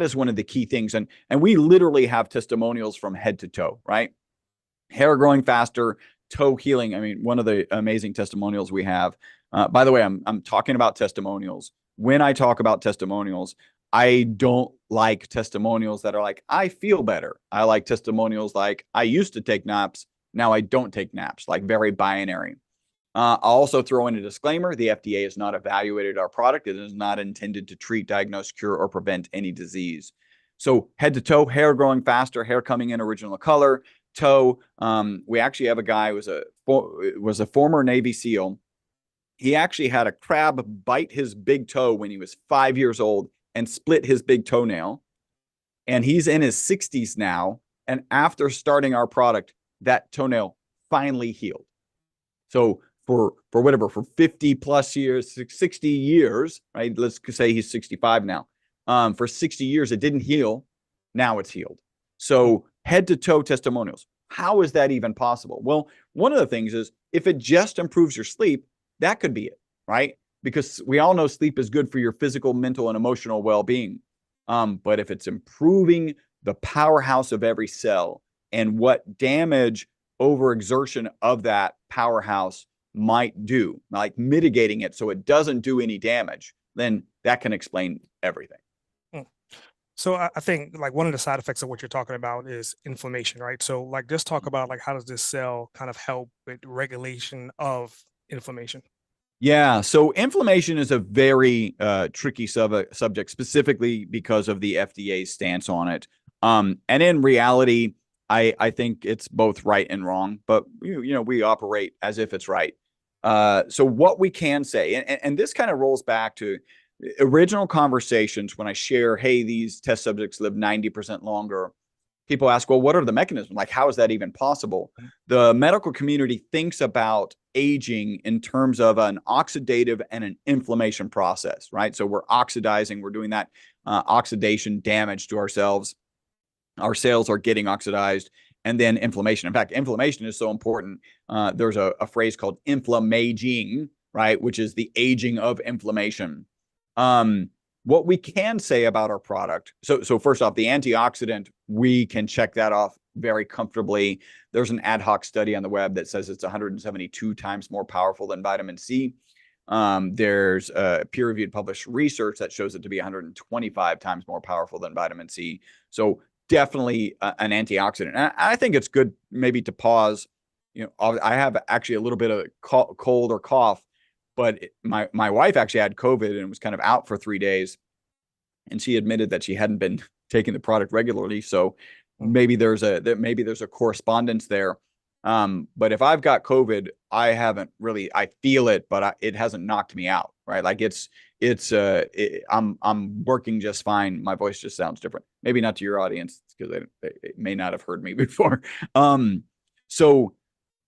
is one of the key things. And we literally have testimonials from head to toe, right? Hair growing faster, toe healing. I mean, one of the amazing testimonials we have, by the way, I'm talking about testimonials. When I talk about testimonials, I don't like testimonials that are like, I feel better. I like testimonials like, I used to take naps, now I don't take naps, like very binary. I'll also throw in a disclaimer. The FDA has not evaluated our product. It is not intended to treat, diagnose, cure, or prevent any disease. So head to toe, hair growing faster, hair coming in original color, toe. We actually have a guy who was a former Navy SEAL. He actually had a crab bite his big toe when he was 5 years old and split his big toenail. And he's in his 60s now. And after starting our product, that toenail finally healed. So for 50 plus years, 60 years, right? Let's say he's 65 now. For 60 years, it didn't heal. Now it's healed. So head to toe testimonials. How is that even possible? Well, one of the things is if it just improves your sleep, that could be it, right? Because we all know sleep is good for your physical, mental, and emotional well-being. But if it's improving the powerhouse of every cell and what damage overexertion of that powerhouse might do, like mitigating it so it doesn't do any damage, then that can explain everything. So I think like one of the side effects of what you're talking about is inflammation, right? So like just talk about like how does this cell kind of help with regulation of inflammation? Yeah, so inflammation is a very tricky subject, specifically because of the FDA's stance on it. And in reality, I think it's both right and wrong, but we operate as if it's right. So what we can say, and this kind of rolls back to original conversations when I share, hey, these test subjects live 90% longer. People ask, well, what are the mechanisms? Like, how is that even possible? The medical community thinks about aging in terms of an oxidative and an inflammation process, right? So we're oxidizing, we're doing that oxidation damage to ourselves. Our cells are getting oxidized, and then inflammation. In fact, inflammation is so important. There's a phrase called inflammaging, right? Which is the aging of inflammation. What we can say about our product. So first off, the antioxidant, we can check that off very comfortably. There's an ad hoc study on the web that says it's 172 times more powerful than vitamin C. There's peer-reviewed published research that shows it to be 125 times more powerful than vitamin C. So definitely an antioxidant. And I think it's good maybe to pause. I have actually a little bit of cold or cough, but my wife actually had COVID and was kind of out for 3 days, and she admitted that she hadn't been taking the product regularly. So maybe there's a correspondence there. But if I've got COVID, I feel it, but it hasn't knocked me out, right? Like I'm working just fine. My voice just sounds different. Maybe not to your audience because they may not have heard me before. So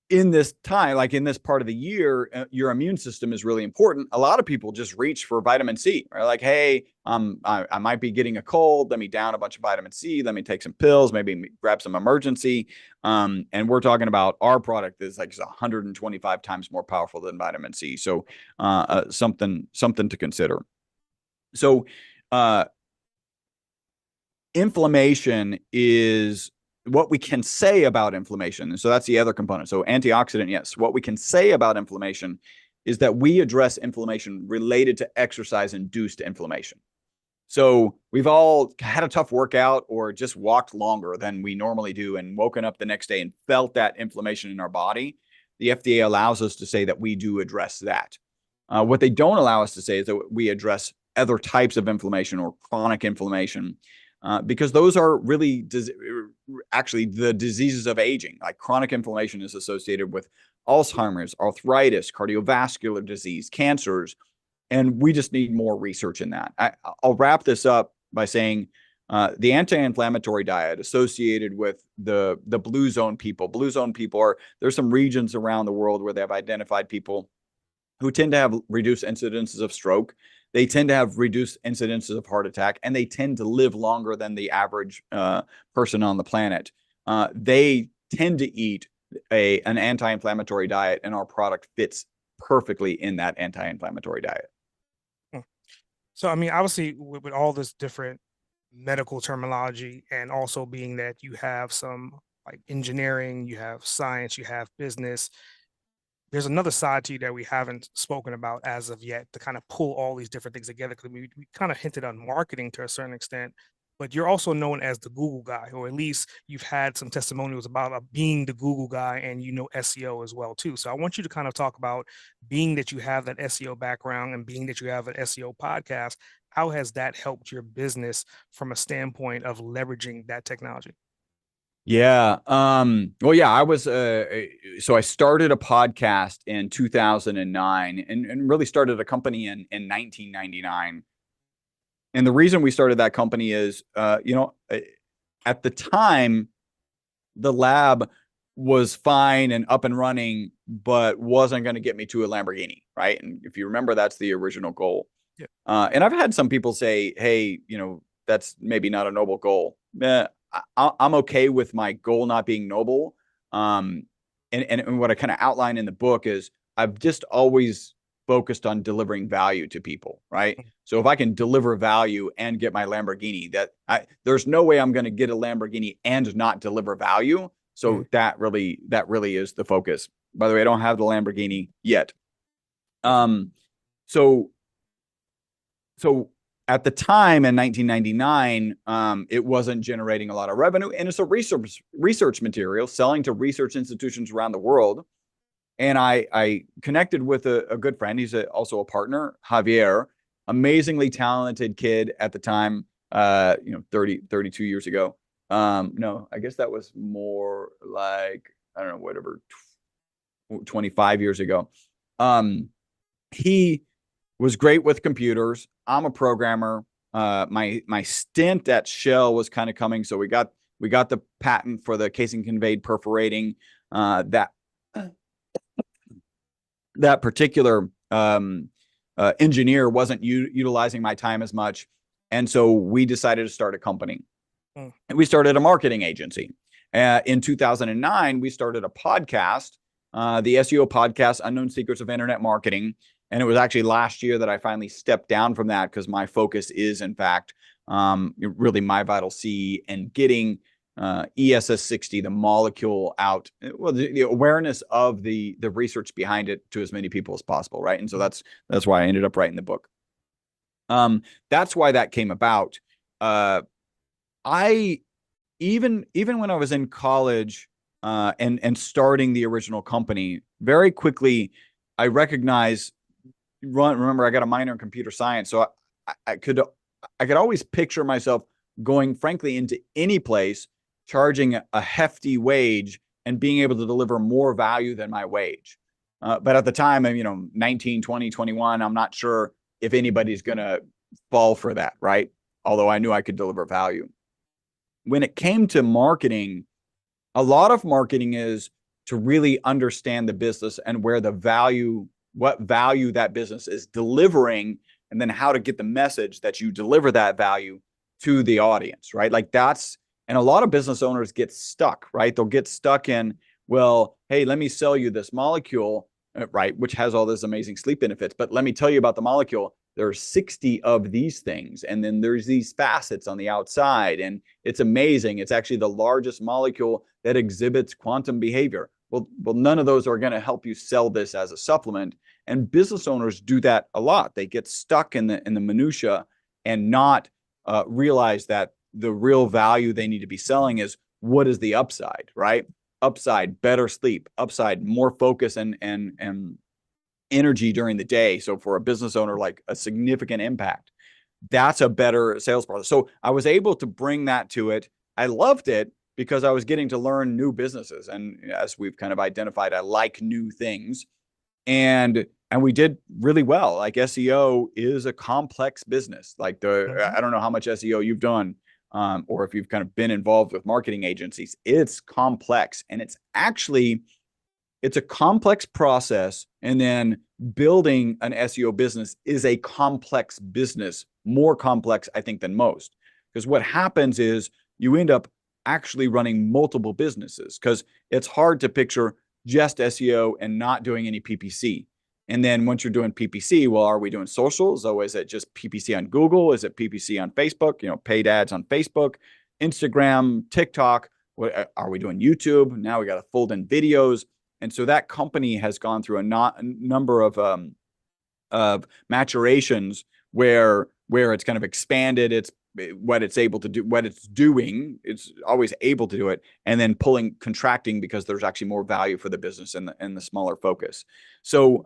in this time, like in this part of the year, your immune system is really important. A lot of people just reach for vitamin C, right? Like, hey, I might be getting a cold. Let me down a bunch of vitamin C. Let me take some pills, maybe grab some emergency. And we're talking about our product is like 125 times more powerful than vitamin C. So something to consider. So inflammation is what we can say about inflammation. And so that's the other component. So antioxidant, yes. What we can say about inflammation is that we address inflammation related to exercise-induced inflammation. So we've all had a tough workout or just walked longer than we normally do and woken up the next day and felt that inflammation in our body. The FDA allows us to say that we do address that. What they don't allow us to say is that we address other types of inflammation or chronic inflammation, because those are really actually the diseases of aging. Like chronic inflammation is associated with Alzheimer's, arthritis, cardiovascular disease, cancers, and we just need more research in that. I'll wrap this up by saying the anti-inflammatory diet associated with the blue zone people. Blue zone people are, there's some regions around the world where they have identified people who tend to have reduced incidences of stroke. They tend to have reduced incidences of heart attack, and they tend to live longer than the average person on the planet. They tend to eat an anti-inflammatory diet, and our product fits perfectly in that anti-inflammatory diet. So, I mean, obviously, with all this different medical terminology, and also being that you have some like engineering, you have science, you have business, there's another side to you that we haven't spoken about as of yet to kind of pull all these different things together. Because we kind of hinted on marketing to a certain extent, but you're also known as the Google guy, or at least you've had some testimonials about being the Google guy, and you know SEO as well too. So I want you to kind of talk about, being that you have that SEO background and being that you have an SEO podcast, how has that helped your business from a standpoint of leveraging that technology? Yeah. Well, yeah, so I started a podcast in 2009 and really started a company in 1999. And the reason we started that company is, at the time, the lab was fine and up and running, but wasn't going to get me to a Lamborghini, right? And if you remember, that's the original goal. Yeah. And I've had some people say, hey, that's maybe not a noble goal. I'm okay with my goal not being noble. And what I kind of outline in the book is I've just always focused on delivering value to people, right? So if I can deliver value and get my Lamborghini, there's no way I'm going to get a Lamborghini and not deliver value. So that really is the focus. By the way, I don't have the Lamborghini yet. So at the time in 1999, it wasn't generating a lot of revenue, and it's a research material selling to research institutions around the world. And I connected with a good friend. He's also a partner, Javier, amazingly talented kid at the time, 32 years ago. No, I guess that was more like, I don't know, whatever, 25 years ago. He was great with computers. I'm a programmer. My stint at Shell was kind of coming, so we got the patent for the casing conveyed perforating. That particular engineer wasn't utilizing my time as much, and so we decided to start a company. And we started a marketing agency. In 2009, we started a podcast, the SEO podcast, Unknown Secrets of Internet Marketing. And it was actually last year that I finally stepped down from that, because my focus is, in fact, really MyVitalC and getting ESS60, the molecule, out. Well, the awareness of the research behind it to as many people as possible, right? And so that's why I ended up writing the book. That's why that came about. I even when I was in college and starting the original company, very quickly I recognized. Remember, I got a minor in computer science, so I could always picture myself going, frankly, into any place, charging a hefty wage and being able to deliver more value than my wage. But at the time, I'm 19, 20, 21. I'm not sure if anybody's going to fall for that, right? Although I knew I could deliver value. When it came to marketing, a lot of marketing is to really understand the business and what value that business is delivering, and then how to get the message that you deliver that value to the audience, right? And a lot of business owners get stuck, right? They'll get stuck in, well, hey, let me sell you this molecule, right? Which has all this amazing sleep benefits, but let me tell you about the molecule. There are 60 of these things, and then there's these facets on the outside, and it's amazing. It's actually the largest molecule that exhibits quantum behavior. Well, none of those are going to help you sell this as a supplement. And business owners do that a lot. They get stuck in the minutia and not realize that the real value they need to be selling is what is the upside, right? Upside, better sleep, upside, more focus and energy during the day. So for a business owner, like a significant impact, that's a better sales process. So I was able to bring that to it. I loved it because I was getting to learn new businesses. And as we've kind of identified, I like new things. And we did really well. Like SEO is a complex business. Like Mhm. I don't know how much SEO you've done, or if you've kind of been involved with marketing agencies. It's complex, and it's a complex process. And then building an SEO business is a complex business, more complex, I think, than most. Because what happens is you end up actually running multiple businesses, because it's hard to picture just SEO and not doing any PPC. And then once you're doing PPC, well, are we doing socials? Oh, is it just PPC on Google? Is it PPC on Facebook? Paid ads on Facebook, Instagram, TikTok? What are we doing? YouTube? Now we got to fold in videos. And so that company has gone through a number of maturations where it's kind of expanded what it's able to do, what it's doing. It's always able to do it, and then contracting because there's actually more value for the business and the smaller focus. So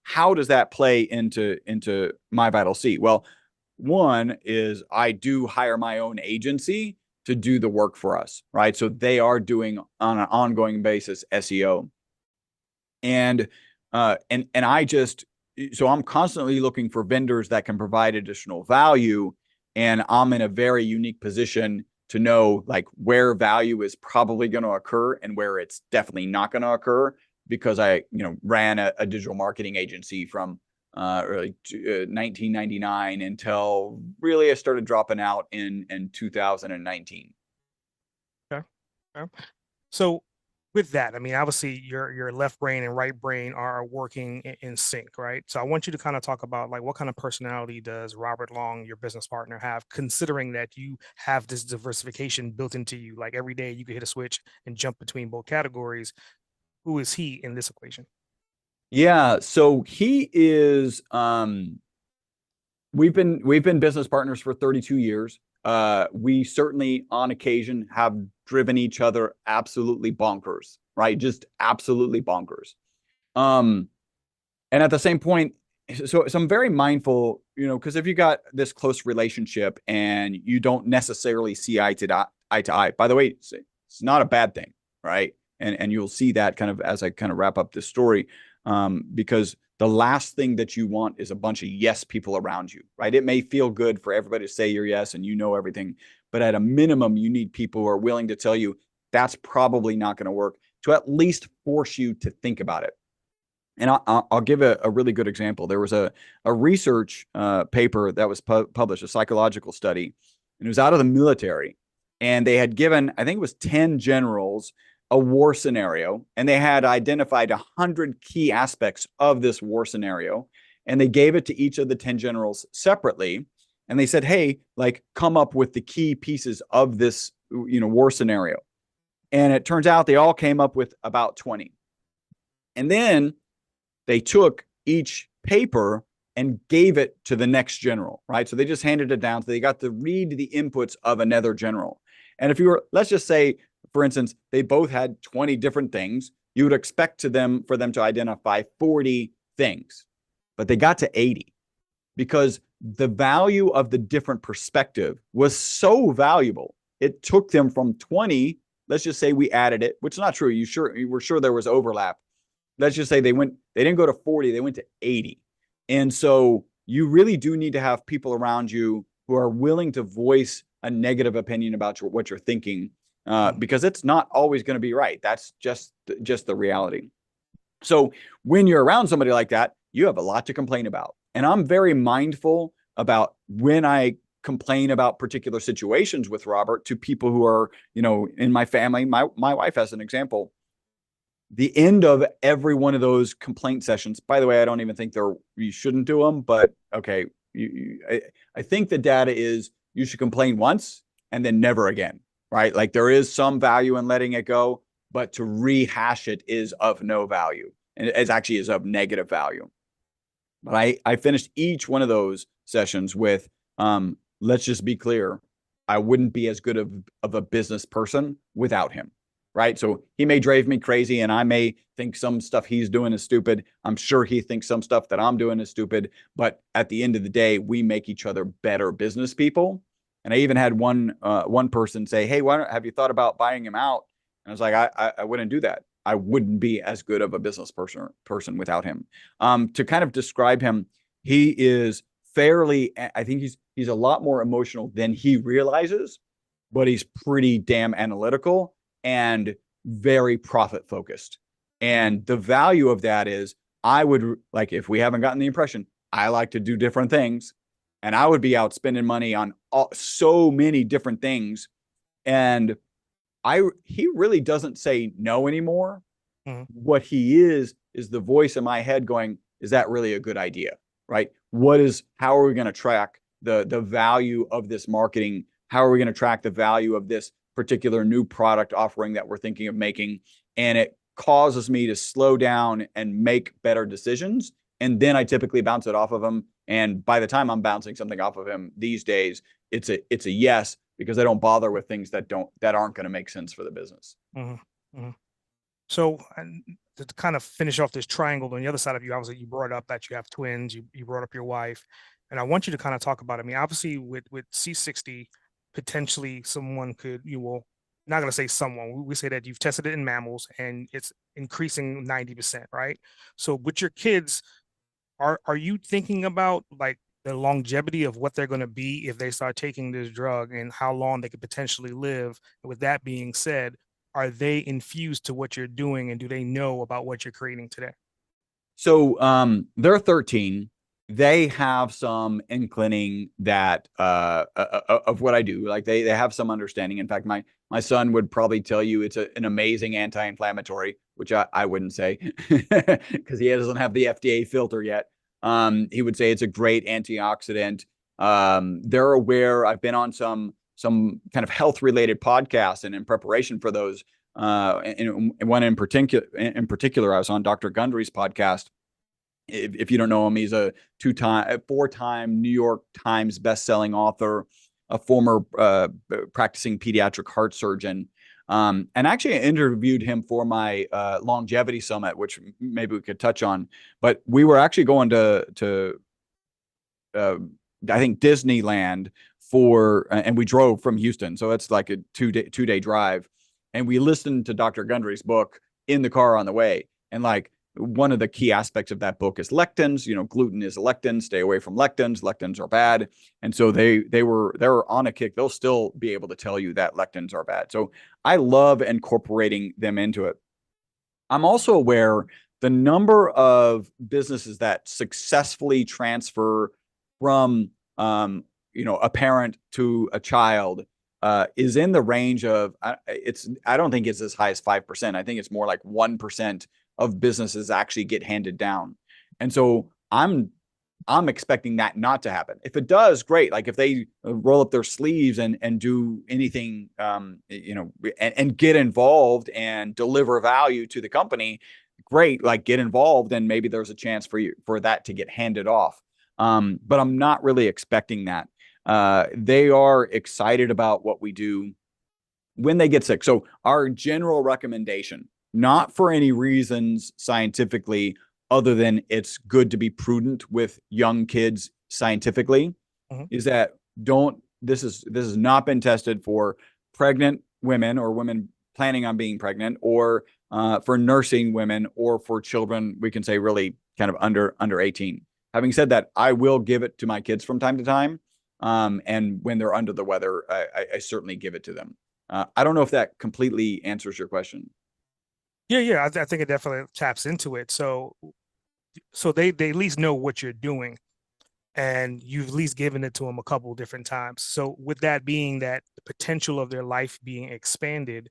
how does that play into MyVitalC? Well, one is I do hire my own agency to do the work for us, right? So they are doing on an ongoing basis SEO. And so I'm constantly looking for vendors that can provide additional value. And I'm in a very unique position to know like where value is probably going to occur and where it's definitely not going to occur, because I, ran a digital marketing agency from early 1999 until really I started dropping out in 2019. Okay. Okay. So with that, I mean, obviously your left brain and right brain are working in sync, right? So I want you to kind of talk about like what kind of personality does Robert Long, your business partner, have, considering that you have this diversification built into you. Like every day you can hit a switch and jump between both categories. Who is he in this equation? Yeah, so he is we've been business partners for 32 years. We certainly on occasion have driven each other absolutely bonkers, right? Just absolutely bonkers. Um, and at the same point, so I'm very mindful, because if you got this close relationship and you don't necessarily see eye to eye, by the way, it's not a bad thing, right? And you'll see that kind of as I kind of wrap up this story, because the last thing that you want is a bunch of yes people around you, right? It may feel good for everybody to say you're yes and everything, but at a minimum, you need people who are willing to tell you that's probably not going to work, to at least force you to think about it. And I'll give a really good example. There was a research paper that was published, a psychological study, and it was out of the military. And they had given, I think it was 10 generals, a war scenario, and they had identified 100 key aspects of this war scenario. And they gave it to each of the 10 generals separately. And they said, hey, like, come up with the key pieces of this, war scenario. And it turns out they all came up with about 20. And then they took each paper and gave it to the next general, right? So they just handed it down. So they got to read the inputs of another general. And if you were, let's just say, for instance, they both had 20 different things, you would expect for them to identify 40 things, but they got to 80 because the value of the different perspective was so valuable. It took them from 20, let's just say we added it, which is not true. You were sure there was overlap. Let's just say they didn't go to 40, they went to 80. And so you really do need to have people around you who are willing to voice a negative opinion about what you're thinking, because it's not always going to be right. That's just the reality. So when you're around somebody like that, you have a lot to complain about. And I'm very mindful about when I complain about particular situations with Robert to people who are, in my family. My wife, as an example, the end of every one of those complaint sessions, by the way, I don't even think you shouldn't do them, but okay. I think the data is you should complain once and then never again, right? Like there is some value in letting it go, but to rehash it is of no value, and it actually is of negative value. But I finished each one of those sessions with, let's just be clear, I wouldn't be as good of a business person without him. Right. So he may drive me crazy and I may think some stuff he's doing is stupid. I'm sure he thinks some stuff that I'm doing is stupid. But at the end of the day, we make each other better business people. And I even had one person say, "Hey, why don't have you thought about buying him out?" And I was like, I wouldn't do that. I wouldn't be as good of a business person without him. To kind of describe him, he is fairly. I think he's a lot more emotional than he realizes, but he's pretty damn analytical and very profit focused. And the value of that is, I would like, if we haven't gotten the impression, I like to do different things, and I would be out spending money on so many different things. And he really doesn't say no anymore. Mhm. What he is the voice in my head going, is that really a good idea? Right? How are we going to track the value of this marketing? How are we going to track the value of this particular new product offering that we're thinking of making? And it causes me to slow down and make better decisions. And then I typically bounce it off of him. And by the time I'm bouncing something off of him these days, it's a yes, because I don't bother with things that aren't going to make sense for the business. Mhm. Mhm. So, and to kind of finish off this triangle on the other side of you, obviously you brought up that you have twins, you brought up your wife, and I want you to kind of talk about it. I mean, obviously with C60, potentially someone could, you will, not going to say someone, we say that you've tested it in mammals and it's increasing 90%, right? So with your kids, are you thinking about like the longevity of what they're going to be if they start taking this drug and how long they could potentially live? With that being said, are they infused to what you're doing and do they know about what you're creating today? So they're 13. They have some inclining that of what I do. Like they have some understanding. In fact, my son would probably tell you it's an amazing anti-inflammatory, which I wouldn't say because he doesn't have the FDA filter yet. He would say it's a great antioxidant. They're aware. I've been on some kind of health related podcasts, and in preparation for those, and one in particular, I was on Dr. Gundry's podcast. If you don't know him, he's a four-time New York Times best-selling author, a former practicing pediatric heart surgeon. And actually I interviewed him for my longevity summit, which maybe we could touch on. But we were actually going to I think Disneyland and we drove from Houston, so it's like a two-day drive, and we listened to Dr. Gundry's book in the car on the way. And like, one of the key aspects of that book is lectins. Gluten is a lectin. Stay away from lectins. Lectins are bad. And so they're on a kick. They'll still be able to tell you that lectins are bad. So I love incorporating them into it. I'm also aware the number of businesses that successfully transfer from a parent to a child is in the range of I don't think it's as high as 5%. I think it's more like 1% of businesses actually get handed down. And so I'm expecting that not to happen. If it does, great. Like if they roll up their sleeves and do anything, and get involved and deliver value to the company, great. Like get involved, and maybe there's a chance for that to get handed off. But I'm not really expecting that. They are excited about what we do when they get sick. So our general recommendation, not for any reasons scientifically other than it's good to be prudent with young kids scientifically, is that this has not been tested for pregnant women or women planning on being pregnant, or for nursing women, or for children, we can say really kind of under 18. Having said that, I will give it to my kids from time to time. And when they're under the weather, I certainly give it to them. I don't know if that completely answers your question. Yeah, I think it definitely taps into it. So they at least know what you're doing, and you've at least given it to them a couple of different times. So with that being that the potential of their life being expanded,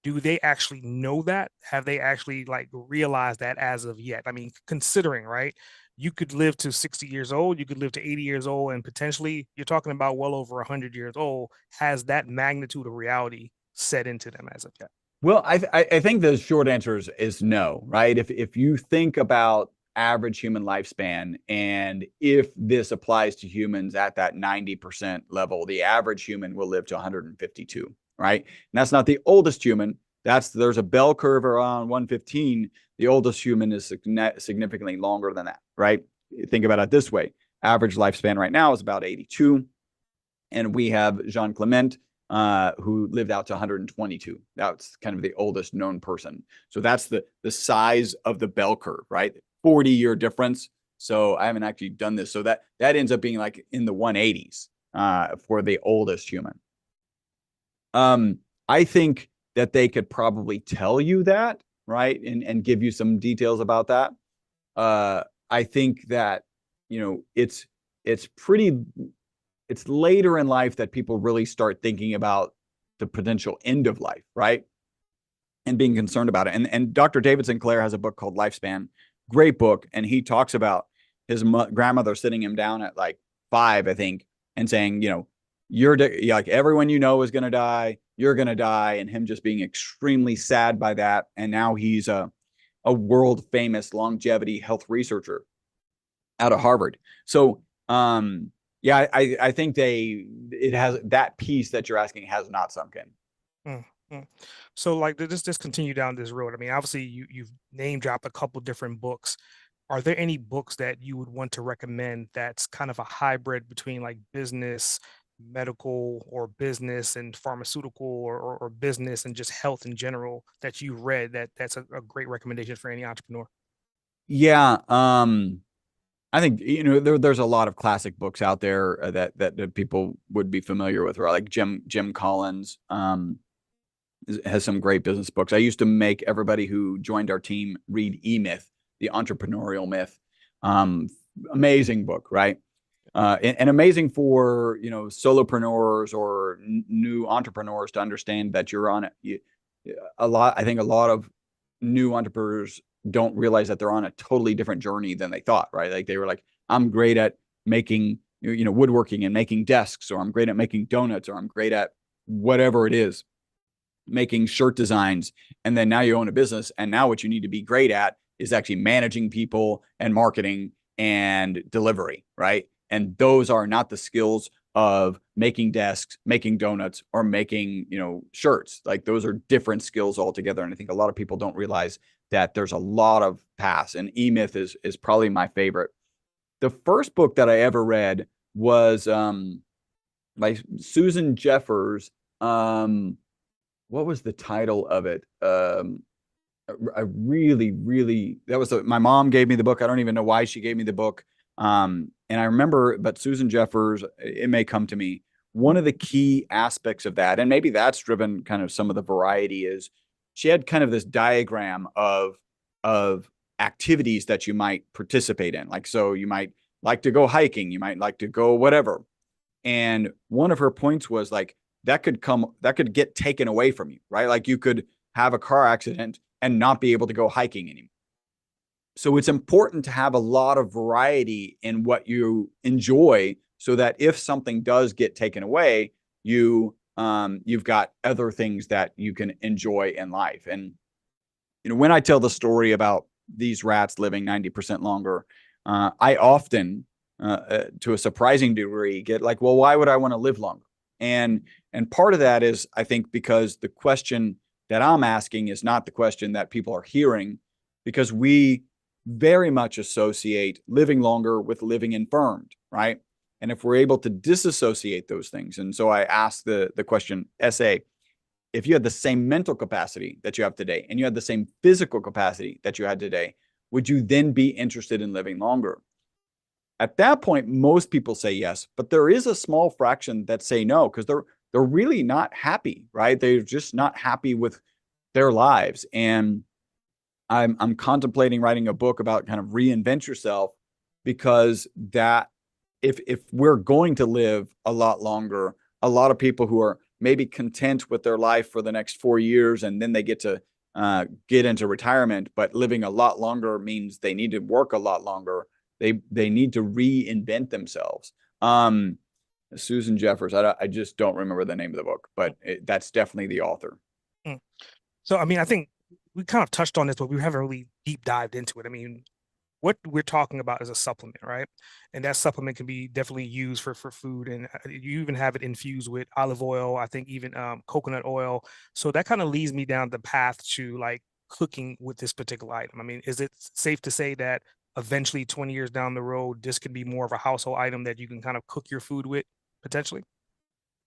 do they actually know that? Have they actually like realized that as of yet? I mean, considering, right? You could live to 60 years old, you could live to 80 years old, and potentially you're talking about well over 100 years old. Has that magnitude of reality set into them as of yet? Well, I think the short answer is no, right? If you think about average human lifespan. And if this applies to humans at that 90% level, the average human will live to 152, right? And that's not the oldest human. There's a bell curve around 115. The oldest human is significantly longer than that, right? Think about it this way. Average lifespan right now is about 82. And we have Jean Clement, who lived out to 122. That's kind of the oldest known person. So that's the size of the bell curve, right? 40-year difference. So I haven't actually done this. So that ends up being like in the 180s for the oldest human. I think that they could probably tell you that, right? And give you some details about that. I think that, it's later in life that people really start thinking about the potential end of life, right? And being concerned about it. And Dr. David Sinclair has a book called Lifespan, great book. And he talks about his grandmother sitting him down at like 5, I think, and saying, you're like everyone is going to die. You're going to die. And him just being extremely sad by that. And now he's a world famous longevity health researcher out of Harvard. So, yeah, I think it has that piece that you're asking has not sunk in. Mm-hmm. So like just continue down this road. I mean, obviously you've name dropped a couple different books. Are there any books that you would want to recommend that's kind of a hybrid between like business, medical, or business and pharmaceutical, or business and just health in general that you read that's a great recommendation for any entrepreneur? Yeah. I think there's a lot of classic books out there that people would be familiar with, right? Like Jim Collins has some great business books. I used to make everybody who joined our team read E-Myth, the entrepreneurial myth. Amazing book, right? And amazing for solopreneurs or new entrepreneurs to understand that you're on it. I think a lot of new entrepreneurs don't realize that they're on a totally different journey than they thought, right? Like they were like, I'm great at making, woodworking and making desks, or I'm great at making donuts, or I'm great at whatever it is, making shirt designs. And then now you own a business. And now what you need to be great at is actually managing people and marketing and delivery, right? And those are not the skills of making desks, making donuts, or making, shirts. Like those are different skills altogether. And I think a lot of people don't realize that there's a lot of paths, and E-Myth is probably my favorite. The first book that I ever read was by Susan Jeffers. What was the title of it? I really that was my mom gave me the book. I don't even know why she gave me the book. And I remember, but Susan Jeffers, it may come to me. One of the key aspects of that, and maybe that's driven kind of some of the variety, is she had kind of this diagram of activities that you might participate in. Like, so you might like to go hiking, you might like to go whatever. And one of her points was like, that could get taken away from you, right? Like you could have a car accident and not be able to go hiking anymore. So it's important to have a lot of variety in what you enjoy, so that if something does get taken away, you've got other things that you can enjoy in life. And when I tell the story about these rats living 90% longer, I often, to a surprising degree, get like, well, why would I want to live longer? And part of that is, I think, because the question that I'm asking is not the question that people are hearing, because we very much associate living longer with living infirmed, right? And if we're able to disassociate those things, and so I asked the question, SA, if you had the same mental capacity that you have today, and you had the same physical capacity that you had today, would you then be interested in living longer? At that point, most people say yes, but there is a small fraction that say no, because they're really not happy, right? They're just not happy with their lives. And I'm contemplating writing a book about kind of reinvent yourself, because that if we're going to live a lot longer, a lot of people who are maybe content with their life for the next 4 years, and then they get to get into retirement, but living a lot longer means they need to work a lot longer. They need to reinvent themselves. Susan Jeffers, I just don't remember the name of the book, but that's definitely the author. So, I mean, I think we kind of touched on this, but we haven't really deep dived into it. I mean, what we're talking about is a supplement, right? And that supplement can be definitely used for food, and you even have it infused with olive oil, I think even coconut oil. So that kind of leads me down the path to like cooking with this particular item. I mean, is it safe to say that eventually 20 years down the road, this can be more of a household item that you can kind of cook your food with potentially?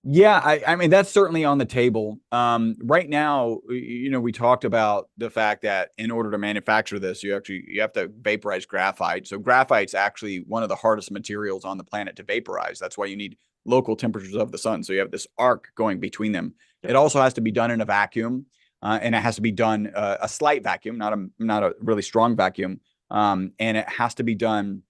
Yeah, I mean that's certainly on the table. Right now, we talked about the fact that in order to manufacture this, you have to vaporize graphite. So graphite's actually one of the hardest materials on the planet to vaporize. That's why you need local temperatures of the sun. So you have this arc going between them. Yep. It also has to be done in a vacuum, and it has to be done a slight vacuum, not a really strong vacuum, and it has to be done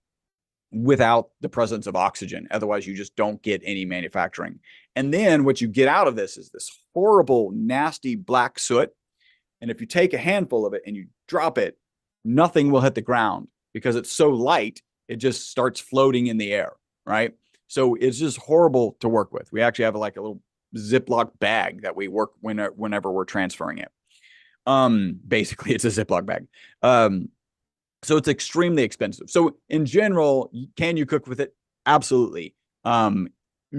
without the presence of oxygen. Otherwise, you just don't get any manufacturing. And then what you get out of this is this horrible, nasty black soot. And if you take a handful of it and you drop it, nothing will hit the ground because it's so light, it just starts floating in the air, right? So it's just horrible to work with. We actually have like a little Ziploc bag that we work whenever we're transferring it. Basically, it's a Ziploc bag. So it's extremely expensive. So in general, can you cook with it? Absolutely.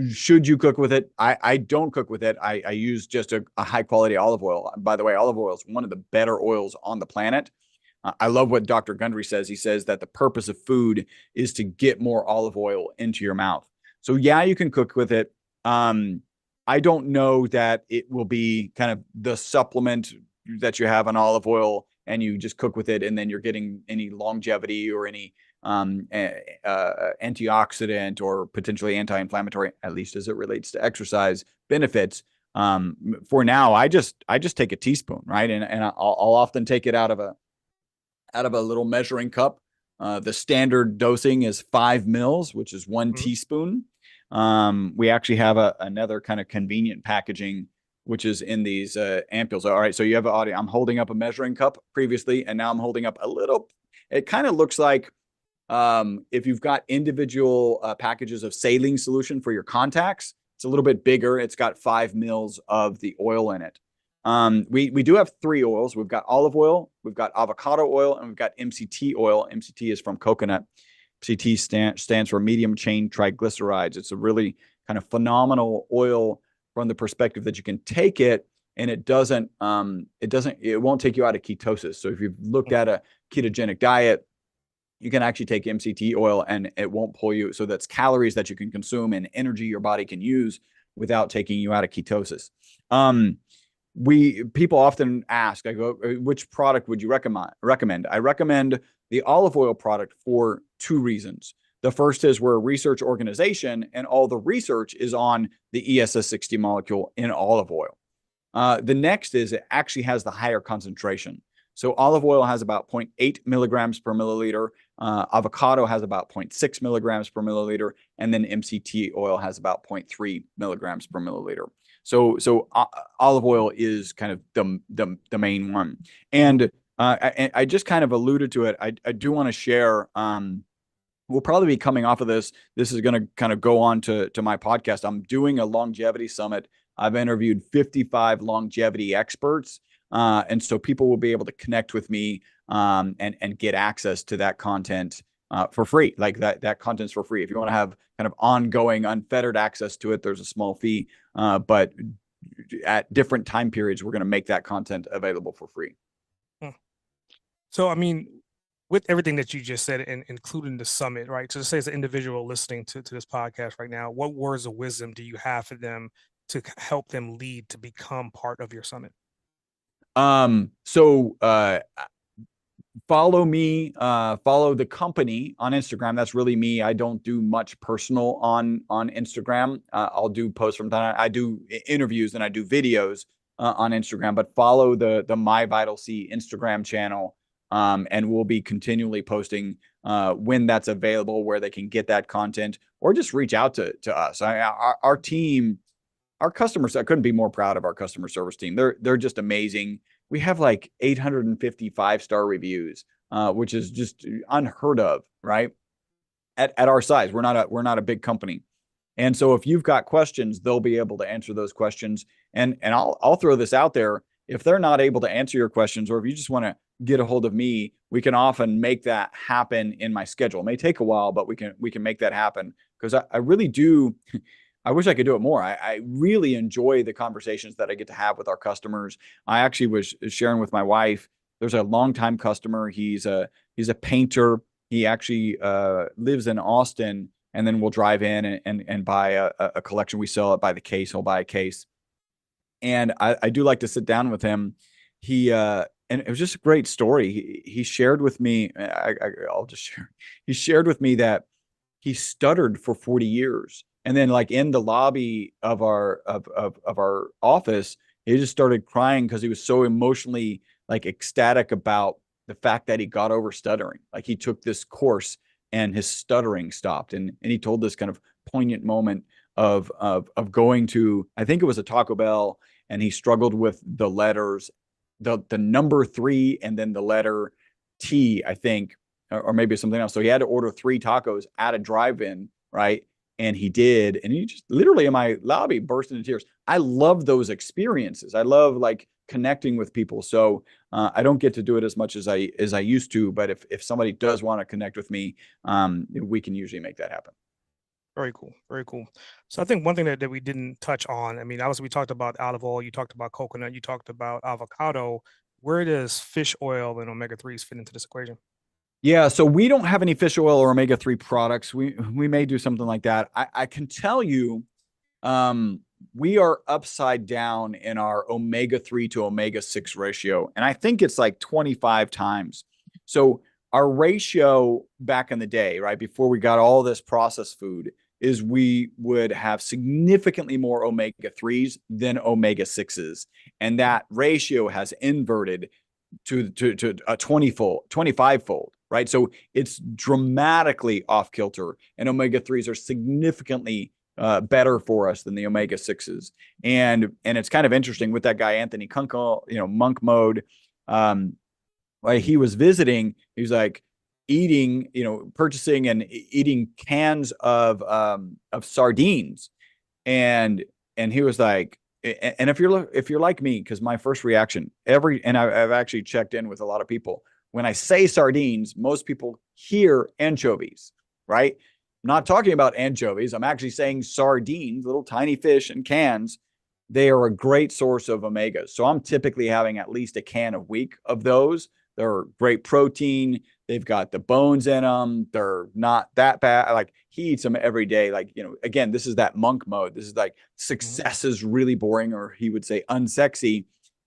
Should you cook with it? I don't cook with it. I use just a high quality olive oil. By the way, olive oil is one of the better oils on the planet. I love what Dr. Gundry says. He says that the purpose of food is to get more olive oil into your mouth. So yeah, you can cook with it. I don't know that it will be kind of the supplement that you have on olive oil and you just cook with it, and then you're getting any longevity or any antioxidant or potentially anti-inflammatory, at least as it relates to exercise benefits. For now, I just take a teaspoon, right, and I'll often take it out of a little measuring cup. The standard dosing is 5 mils, which is 1 teaspoon. We actually have another kind of convenient packaging, which is in these ampules. All right, so you have an audio. I'm holding up a measuring cup previously, and now I'm holding up a little. It kind of looks like if you've got individual packages of saline solution for your contacts. It's a little bit bigger. It's got 5 mils of the oil in it. We do have 3 oils. We've got olive oil, we've got avocado oil, and we've got MCT oil. MCT is from coconut. MCT stands for medium chain triglycerides. It's a really kind of phenomenal oil from the perspective that you can take it and it won't take you out of ketosis. So if you've looked at a ketogenic diet, you can actually take MCT oil and it won't pull you. So that's calories that you can consume and energy your body can use without taking you out of ketosis. People often ask, I go, which product would you recommend? I recommend the olive oil product for 2 reasons. The first is we're a research organization and all the research is on the ESS60 molecule in olive oil. The next is it actually has the higher concentration. So olive oil has about 0.8 milligrams per milliliter. Avocado has about 0.6 milligrams per milliliter. And then MCT oil has about 0.3 milligrams per milliliter. So olive oil is kind of the main one. And I just kind of alluded to it. I do want to share, we'll probably be coming off of this. This is going to kind of go on to my podcast. I'm doing a longevity summit. I've interviewed 55 longevity experts. And so people will be able to connect with me and get access to that content for free. Like that content's for free. If you want to have kind of ongoing, unfettered access to it, there's a small fee. But at different time periods, we're going to make that content available for free. So, I mean, with everything that you just said, and including the summit, right? So, to say as an individual listening to this podcast right now, what words of wisdom do you have for them to help them lead to become part of your summit? So follow me, follow the company on Instagram. That's really me. I don't do much personal on Instagram. I'll do posts from time. I do interviews and I do videos on Instagram, but follow the MyVitalC Instagram channel. And we'll be continually posting when that's available, where they can get that content, or just reach out to us. Our team, our customers, I couldn't be more proud of our customer service team. They're just amazing. We have like 850 5-star reviews, which is just unheard of, right? At our size, we're not a big company. And so if you've got questions, they'll be able to answer those questions. And I'll throw this out there. if they're not able to answer your questions, or if you just want to get a hold of me, we can often make that happen in my schedule. It may take a while, but we can make that happen, because I really do. I wish I could do it more. I really enjoy the conversations that I get to have with our customers. I actually was sharing with my wife. There's a longtime customer. He's a painter. He actually lives in Austin, and then we'll drive in and buy a collection. We sell it by the case. He'll buy a case, and I do like to sit down with him. And it was just a great story. He shared with me. I'll just share. He shared with me that he stuttered for 40 years. And then, like, in the lobby of our office, he just started crying because he was so emotionally, like, ecstatic about the fact that he got over stuttering. Like, he took this course and his stuttering stopped. And he told this kind of poignant moment of going to, I think it was a Taco Bell, and he struggled with the letters, the number 3 and then the letter T, I think, or maybe something else. So he had to order 3 tacos at a drive-in, right? And he did, and he just literally in my lobby burst into tears. I love those experiences. I love, like, connecting with people. So I don't get to do it as much as I used to, but if somebody does want to connect with me, we can usually make that happen. Very cool. Very cool. So I think one thing that we didn't touch on, I mean, obviously we talked about olive oil, you talked about coconut, you talked about avocado. Where does fish oil and omega-3s fit into this equation? Yeah, so we don't have any fish oil or omega-3 products. We may do something like that. I can tell you, we are upside down in our omega-3 to omega-6 ratio, and I think it's like 25 times. So our ratio back in the day, right before we got all this processed food, is we would have significantly more omega-3s than omega-6s, and that ratio has inverted to a 20-fold, 25-fold, right? So it's dramatically off kilter, and omega-3s are significantly better for us than the omega-6s. And it's kind of interesting with that guy, Anthony Kunkel, monk mode. While he was visiting, he was like eating, purchasing and eating cans of sardines. And he was like, and if you're like me, because my first reaction, I've actually checked in with a lot of people. When I say sardines, most people hear anchovies, right? I'm not talking about anchovies. I'm actually saying sardines, little tiny fish in cans. They are a great source of omegas. So I'm typically having at least a can a week of those. They're great protein. They've got the bones in them. They're not that bad. Like, he eats them every day. Like, again, this is that monk mode. This is like success is really boring, or he would say unsexy,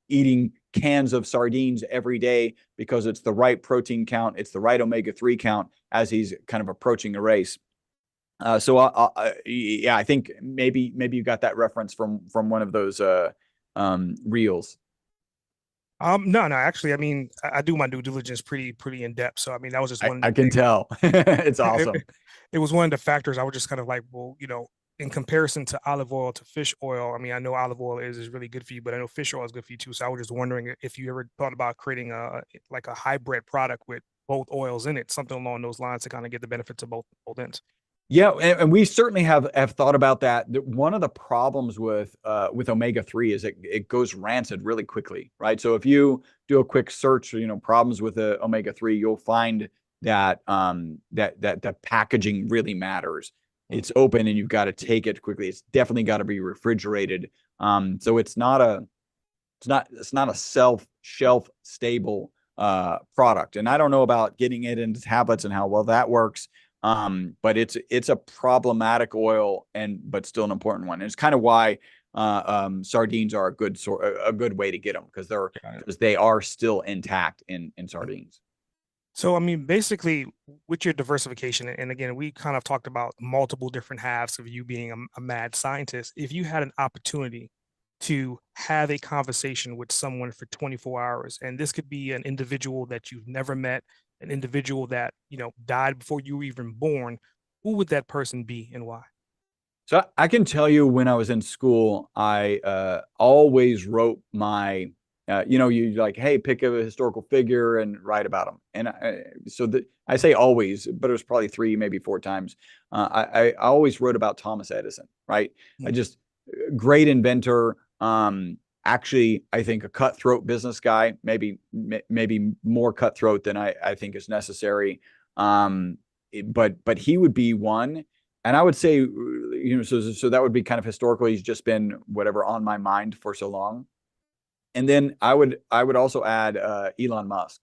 eating cans of sardines every day because it's the right protein count. It's the right omega-3 count as he's kind of approaching a race. Yeah, I think maybe you got that reference from one of those reels. No, actually, I mean, I do my due diligence pretty in depth. So I mean, that was just one. I can tell. It's awesome. It was one of the factors. I was just kind of like, well, in comparison to olive oil to fish oil, I mean, I know olive oil is really good for you, but I know fish oil is good for you too. So I was just wondering if you ever thought about creating a hybrid product with both oils in it, something along those lines to kind of get the benefits of both ends. Yeah, and we certainly have thought about that. One of the problems with omega-3 is it goes rancid really quickly, right? So if you do a quick search, problems with the omega-3, you'll find that that the packaging really matters. It's open and you've got to take it quickly. It's definitely got to be refrigerated. So it's not a shelf stable product. And I don't know about getting it into tablets and how well that works. But it's a problematic oil, but still an important one. And it's kind of why sardines are a good way to get them, because they are still intact in sardines. So I mean, basically, with your diversification, and again, we kind of talked about multiple different halves of you being a mad scientist. If you had an opportunity to have a conversation with someone for 24 hours, and this could be an individual that you've never met, an individual that died before you were even born, who would that person be and why? So I can tell you, when I was in school, I always wrote my you like, hey, pick a historical figure and write about them. And I say always, but it was probably 3, maybe 4 times. I always wrote about Thomas Edison, right? I just great inventor. actually, I think a cutthroat business guy, maybe more cutthroat than I think is necessary. But he would be one. And I would say, so that would be kind of historically, he's just been whatever on my mind for so long. And then I would also add Elon Musk.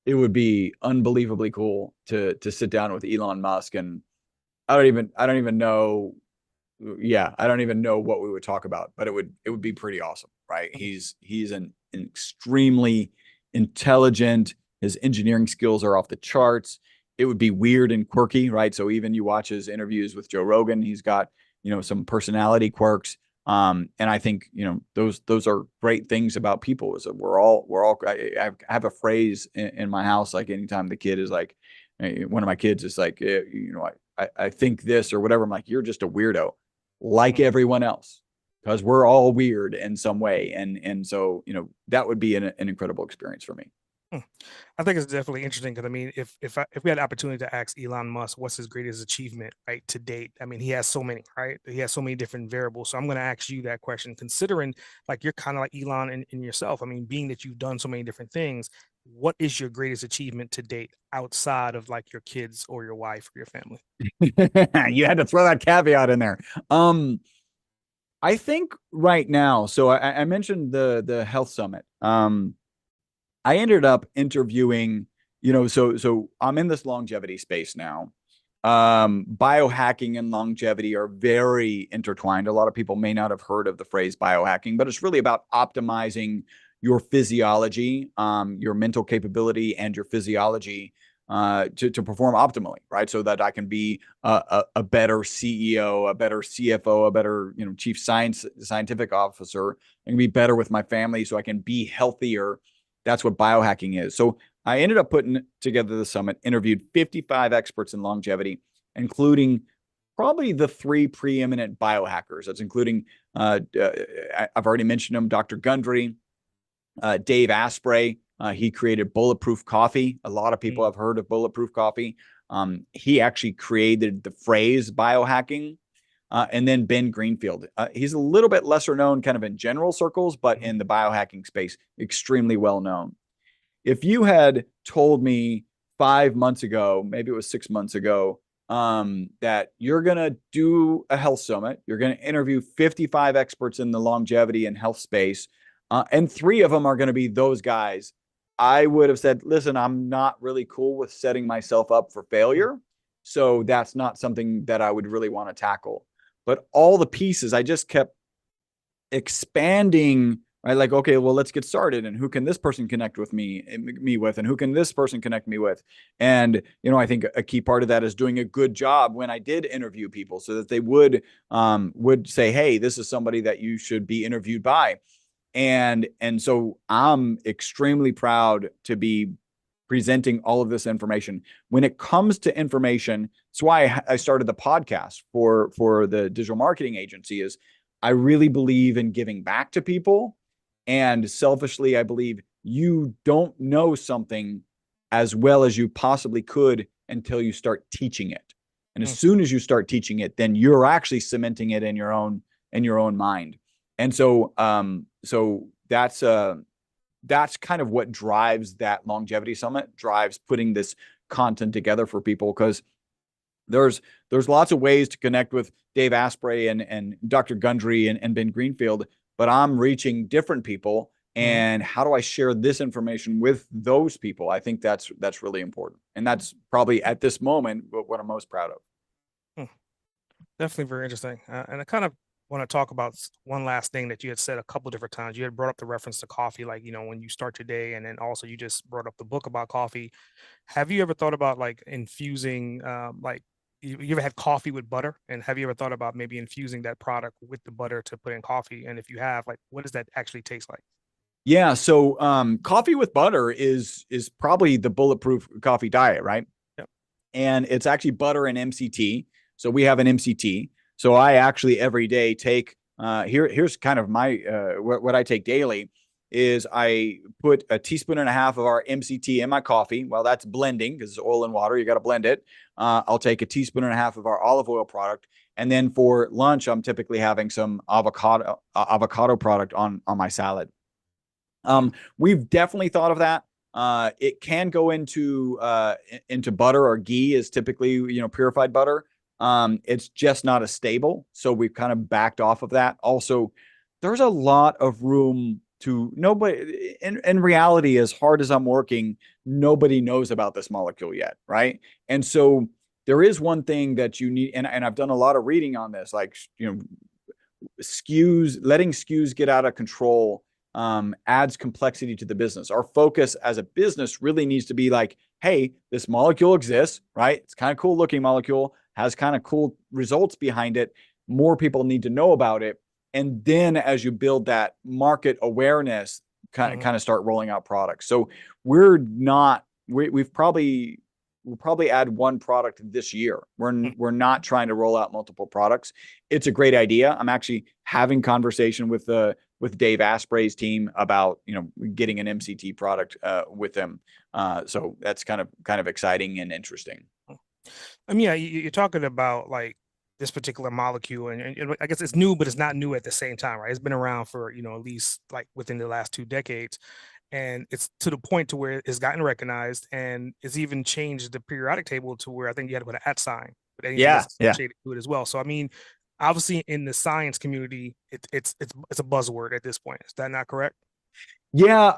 It would be unbelievably cool to sit down with Elon Musk, and I don't even know. Yeah, I don't even know what we would talk about, but it would be pretty awesome, right? He's an extremely intelligent. His engineering skills are off the charts. It would be weird and quirky, right? So even you watch his interviews with Joe Rogan, he's got, some personality quirks. And I think, those are great things about people, is that I have a phrase in my house, like anytime the kid is like, one of my kids is like, I think this or whatever. I'm like, you're just a weirdo like everyone else, because we're all weird in some way. And so, that would be an incredible experience for me. I think it's definitely interesting because I mean, if we had the opportunity to ask Elon Musk what's his greatest achievement, right, to date, I mean, he has so many, right? He has so many different variables. So I'm going to ask you that question, considering like you're kind of like Elon in yourself. I mean, being that you've done so many different things, what is your greatest achievement to date outside of like your kids or your wife or your family? You had to throw that caveat in there. I think right now, so I mentioned the health summit. I ended up interviewing, so I'm in this longevity space now. Biohacking and longevity are very intertwined. A lot of people may not have heard of the phrase biohacking, but it's really about optimizing your physiology, your mental capability, and your physiology to perform optimally, right? So that I can be a better CEO, a better CFO, a better chief scientific officer, and be better with my family, so I can be healthier. That's what biohacking is. So I ended up putting together the summit, interviewed 55 experts in longevity, including probably the three preeminent biohackers. That's including, I've already mentioned them, Dr. Gundry, Dave Asprey. He created Bulletproof Coffee. A lot of people have heard of Bulletproof Coffee. He actually created the phrase biohacking. And then Ben Greenfield. He's a little bit lesser known kind of in general circles, but in the biohacking space, extremely well known. If you had told me 5 months ago, maybe it was 6 months ago, that you're going to do a health summit, you're going to interview 55 experts in the longevity and health space, and three of them are going to be those guys, I would have said, listen, I'm not really cool with setting myself up for failure. So that's not something that I would really want to tackle. But all the pieces, I just kept expanding, right? Like, okay, well, let's get started. And who can this person connect with me with? And who can this person connect me with? And, I think a key part of that is doing a good job when I did interview people, so that they would say, hey, this is somebody that you should be interviewed by. And so I'm extremely proud to be presenting all of this information. When it comes to information, that's why I started the podcast for the digital marketing agency. Is I really believe in giving back to people, and selfishly, I believe you don't know something as well as you possibly could until you start teaching it. And as soon as you start teaching it, then you're actually cementing it in your own mind. And so, that's kind of what drives that longevity summit, drives putting this content together for people, because there's lots of ways to connect with Dave Asprey and Dr. Gundry and Ben Greenfield, but I'm reaching different people. And how do I share this information with those people? I think that's really important. And that's probably at this moment what I'm most proud of. Definitely very interesting. And I kind of want to talk about one last thing that you had said a couple of different times. You had brought up the reference to coffee, like, when you start your day, and then also you just brought up the book about coffee. Have you ever thought about like infusing, like you ever had coffee with butter? And have you ever thought about maybe infusing that product with the butter to put in coffee? And if you have, like, what does that actually taste like? Yeah. So coffee with butter is probably the bulletproof coffee diet, right? Yep. And it's actually butter and MCT. So we have an MCT. So I actually every day take here's kind of my what I take daily is I put a teaspoon and a half of our MCT in my coffee. Well, that's blending because it's oil and water. You got to blend it. I'll take a teaspoon and a half of our olive oil product, And then for lunch, I'm typically having some avocado product on my salad. We've definitely thought of that. It can go into butter, or ghee is typically, purified butter. It's just not as stable. So we've kind of backed off of that. Also, there's a lot of room to nobody in reality, as hard as I'm working, nobody knows about this molecule yet. Right. And so there is one thing that you need, and I've done a lot of reading on this, like, letting SKUs get out of control adds complexity to the business. Our focus as a business really needs to be like, hey, this molecule exists, right? It's kind of cool looking molecule, has kind of cool results behind it. More people need to know about it. And then as you build that market awareness, kind of start rolling out products. So we'll probably add one product this year. We're not trying to roll out multiple products. It's a great idea. I'm actually having conversation with Dave Asprey's team about, getting an MCT product with them. So that's kind of exciting and interesting. I mean, yeah, you're talking about like this particular molecule, and I guess it's new, but it's not new at the same time, right? It's been around for, at least like within the last 2 decades. And it's to the point to where it's gotten recognized, and it's even changed the periodic table to where I think you had to put an at sign with anything that's associated to it as well. So I mean, obviously in the science community, it's a buzzword at this point. Is that not correct? Yeah,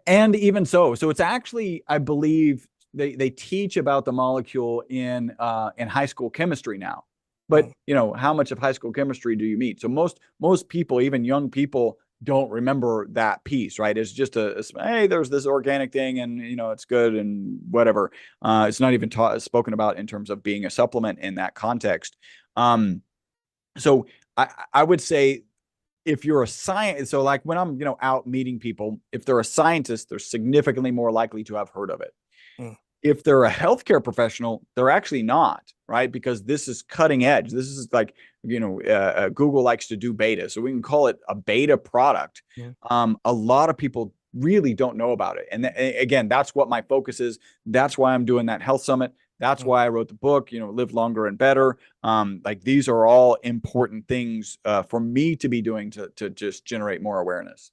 and even so it's actually, I believe they teach about the molecule in high school chemistry now. But how much of high school chemistry do you meet? So most people, even young people, don't remember that piece, right? It's just hey, there's this organic thing, and it's good and whatever. It's not even spoken about in terms of being a supplement in that context. So I would say, if you're a scientist, so like when I'm out meeting people, if they're a scientist, they're significantly more likely to have heard of it. If they're a healthcare professional, they're actually not, right? Because this is cutting edge. This is like, Google likes to do beta, so we can call it a beta product. A lot of people really don't know about it. And again, that's what my focus is. That's why I'm doing that health summit. That's why I wrote the book, Live Longer and Better. Like, these are all important things for me to be doing to just generate more awareness.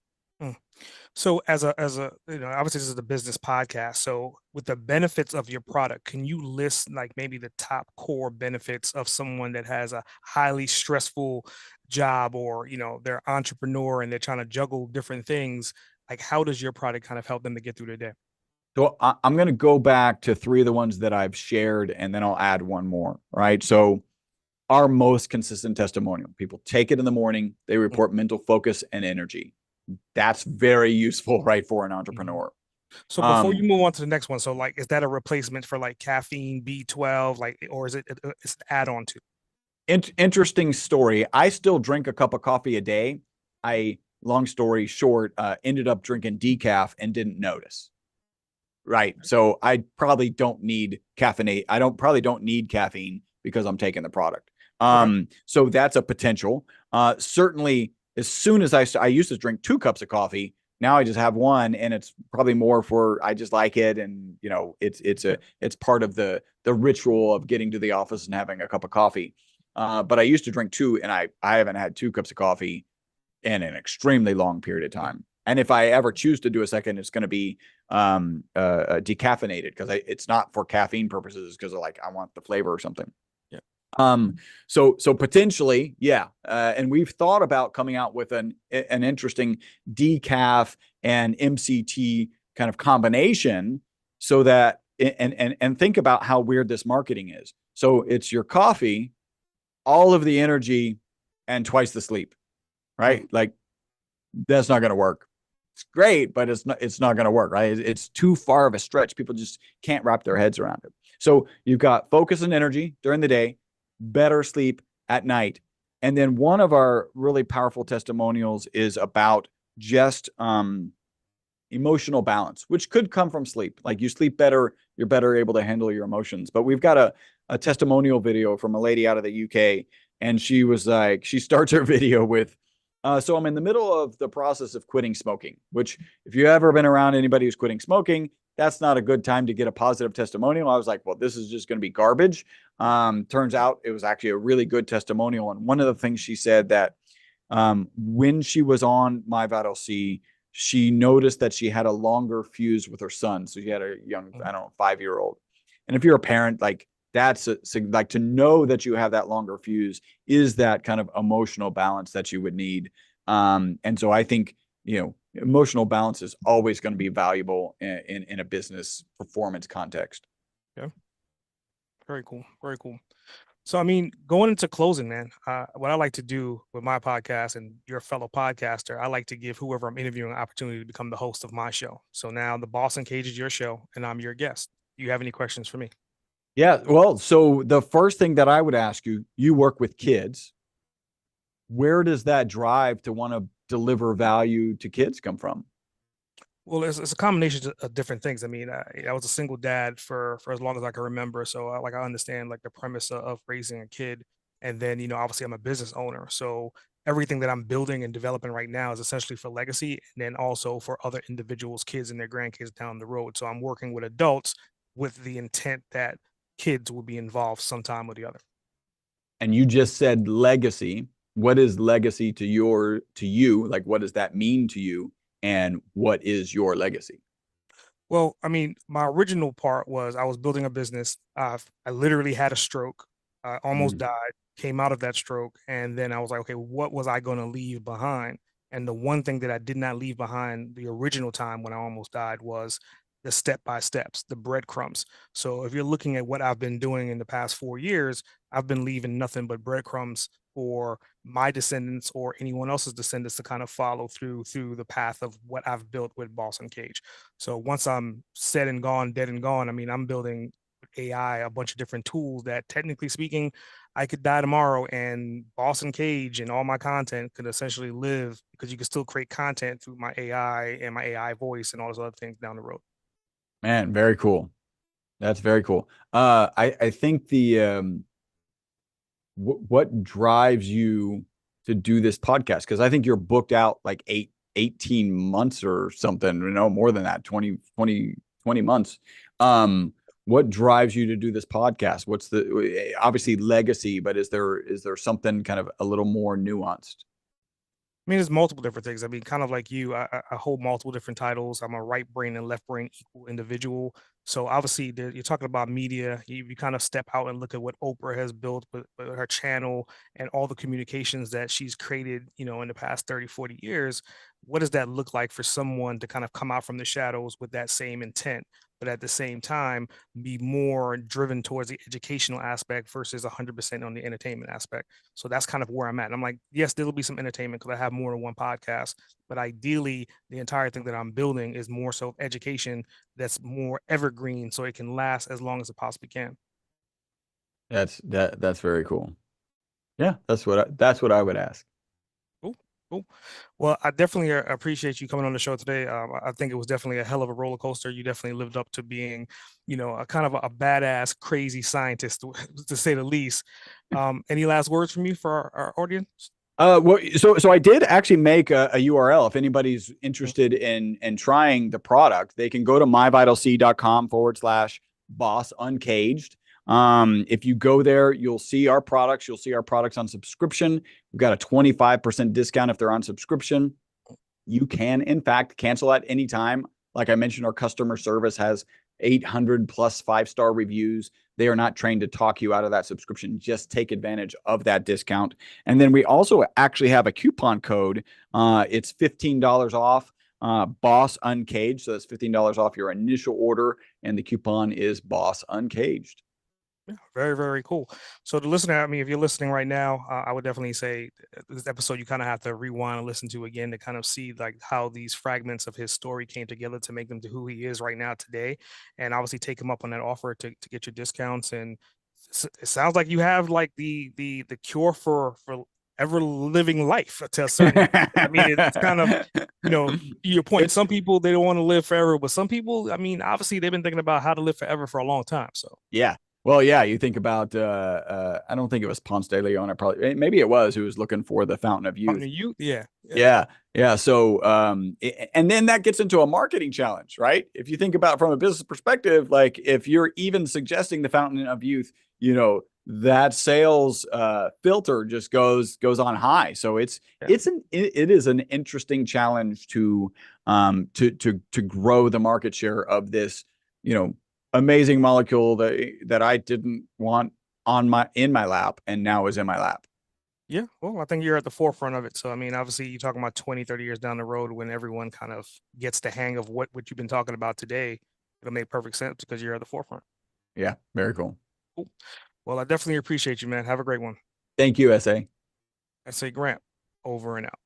So as a obviously this is a business podcast. So with the benefits of your product, can you list like maybe the top core benefits of someone that has a highly stressful job, or they're an entrepreneur and they're trying to juggle different things? Like, how does your product kind of help them to get through their day? So I'm going to go back to 3 of the ones that I've shared, and then I'll add one more, right? So our most consistent testimonial, people take it in the morning, they report mental focus and energy. That's very useful, right, for an entrepreneur. So before you move on to the next one, so like, is that a replacement for like caffeine, B12, like, or is it's an add-on to? Interesting story. I still drink a cup of coffee a day. Long story short, ended up drinking decaf and didn't notice. Right. So I probably don't need caffeinate. Probably don't need caffeine because I'm taking the product. So that's a potential. Certainly, as soon as I used to drink 2 cups of coffee, now I just have one, and it's probably more for, I just like it. And, it's part of the ritual of getting to the office and having a cup of coffee. But I used to drink 2, and I haven't had 2 cups of coffee in an extremely long period of time. And if I ever choose to do a second, it's going to be decaffeinated, because it's not for caffeine purposes, because I want the flavor or something. So potentially, yeah. And we've thought about coming out with an interesting decaf and MCT kind of combination, so that, and think about how weird this marketing is. So it's your coffee, all of the energy, and twice the sleep, right? Like, that's not going to work. It's great, but it's not going to work, right? It's too far of a stretch. People just can't wrap their heads around it. So you've got focus and energy during the day, better sleep at night. And then one of our really powerful testimonials is about just emotional balance, which could come from sleep. Like, you sleep better, you're better able to handle your emotions. But we've got a testimonial video from a lady out of the UK, and she was like, she starts her video with, so I'm in the middle of the process of quitting smoking, which, if you've ever been around anybody who's quitting smoking, that's not a good time to get a positive testimonial. I was like, well, this is just going to be garbage. Turns out it was actually a really good testimonial. And one of the things she said that when she was on MyVitalC, she noticed that she had a longer fuse with her son. So she had a young, I don't know, 5-year-old. And if you're a parent, like that's like to know that you have that longer fuse is that kind of emotional balance that you would need. And so I think, emotional balance is always going to be valuable in a business performance context. Yeah. Very cool. Very cool. So, I mean, going into closing, man, what I like to do with my podcast and your fellow podcaster, I like to give whoever I'm interviewing an opportunity to become the host of my show. So now the Boss Uncaged is your show, and I'm your guest. Do you have any questions for me? Yeah. Well, so the first thing that I would ask you, you work with kids. Where does that drive to want to deliver value to kids come from? Well, it's a combination of different things. I mean, I was a single dad for as long as I can remember, so I understand like the premise of raising a kid, and then obviously I'm a business owner, so everything that I'm building and developing right now is essentially for legacy, and then also for other individuals, kids and their grandkids down the road. So I'm working with adults with the intent that kids will be involved sometime or the other. And you just said legacy. What is legacy to you? Like, what does that mean to you? And what is your legacy? Well, I mean, my original part was I was building a business. I literally had a stroke, almost Mm. died, came out of that stroke, and then I was like, okay, what was I going to leave behind? And the one thing that I did not leave behind the original time when I almost died was the step by steps, the breadcrumbs. So if you're looking at what I've been doing in the past 4 years, I've been leaving nothing but breadcrumbs for my descendants or anyone else's descendants to kind of follow through the path of what I've built with Boss Uncaged. So once I'm said and gone, dead and gone, I mean, I'm building AI, a bunch of different tools that technically speaking, I could die tomorrow and Boss Uncaged and all my content could essentially live because you can still create content through my AI and my AI voice and all those other things down the road. Man, very cool. That's very cool. I think what drives you to do this podcast? Because I think you're booked out like 18 months or something, more than that, 20 months. What drives you to do this podcast? What's obviously legacy, but is there something kind of a little more nuanced? I mean, there's multiple different things. I mean, kind of like you, I hold multiple different titles. I'm a right brain and left brain equal individual. So obviously, you're talking about media. You kind of step out and look at what Oprah has built with her channel and all the communications that she's created, in the past 30, 40 years. What does that look like for someone to kind of come out from the shadows with that same intent, but at the same time, be more driven towards the educational aspect versus 100% on the entertainment aspect? So that's kind of where I'm at. And I'm like, yes, there'll be some entertainment because I have more than one podcast, but ideally, the entire thing that I'm building is more so education that's more evergreen, so it can last as long as it possibly can. That's very cool. Yeah, that's what I would ask. Cool, cool. Well, I definitely appreciate you coming on the show today. I think it was definitely a hell of a roller coaster. You definitely lived up to being, a kind of a badass, crazy scientist, to say the least. Any last words from you for our audience? Well, so I did actually make a URL. If anybody's interested in trying the product, they can go to myvitalc.com/boss uncaged. If you go there, you'll see our products. You'll see our products on subscription. We've got a 25% discount if they're on subscription. You can, in fact, cancel at any time. Like I mentioned, our customer service has 800 plus 5-star reviews. They are not trained to talk you out of that subscription. Just take advantage of that discount. And then we also actually have a coupon code. It's $15 off Boss Uncaged. So that's $15 off your initial order. And the coupon is Boss Uncaged. Yeah, very, very cool. So the listener, I mean, if you're listening right now, I would definitely say this episode you kind of have to rewind and listen to again to kind of see like how these fragments of his story came together to make him to who he is right now today, and obviously take him up on that offer to get your discounts. And it sounds like you have like the cure for ever living life to a certain. I mean, it's kind of your point. Some people they don't want to live forever, but some people, I mean, obviously they've been thinking about how to live forever for a long time. So Yeah. Well, yeah, you think about I don't think it was Ponce de Leon, probably maybe it was, who was looking for the fountain of Fountain youth. of Youth, yeah, yeah, Yeah, yeah. So, and then that gets into a marketing challenge, right? If you think about from a business perspective, like if you're even suggesting the fountain of youth, that sales filter just goes on high. So yeah, it is an interesting challenge to grow the market share of this, you know, amazing molecule that I didn't want in my lap and now is in my lap. yeah. Well, I think you're at the forefront of it. So, I mean, obviously, you're talking about 20, 30 years down the road when everyone kind of gets the hang of what you've been talking about today. It'll make perfect sense because you're at the forefront. Yeah, very cool. Cool. Well, I definitely appreciate you, man. Have a great one. Thank you, SA. I say Grant, over and out.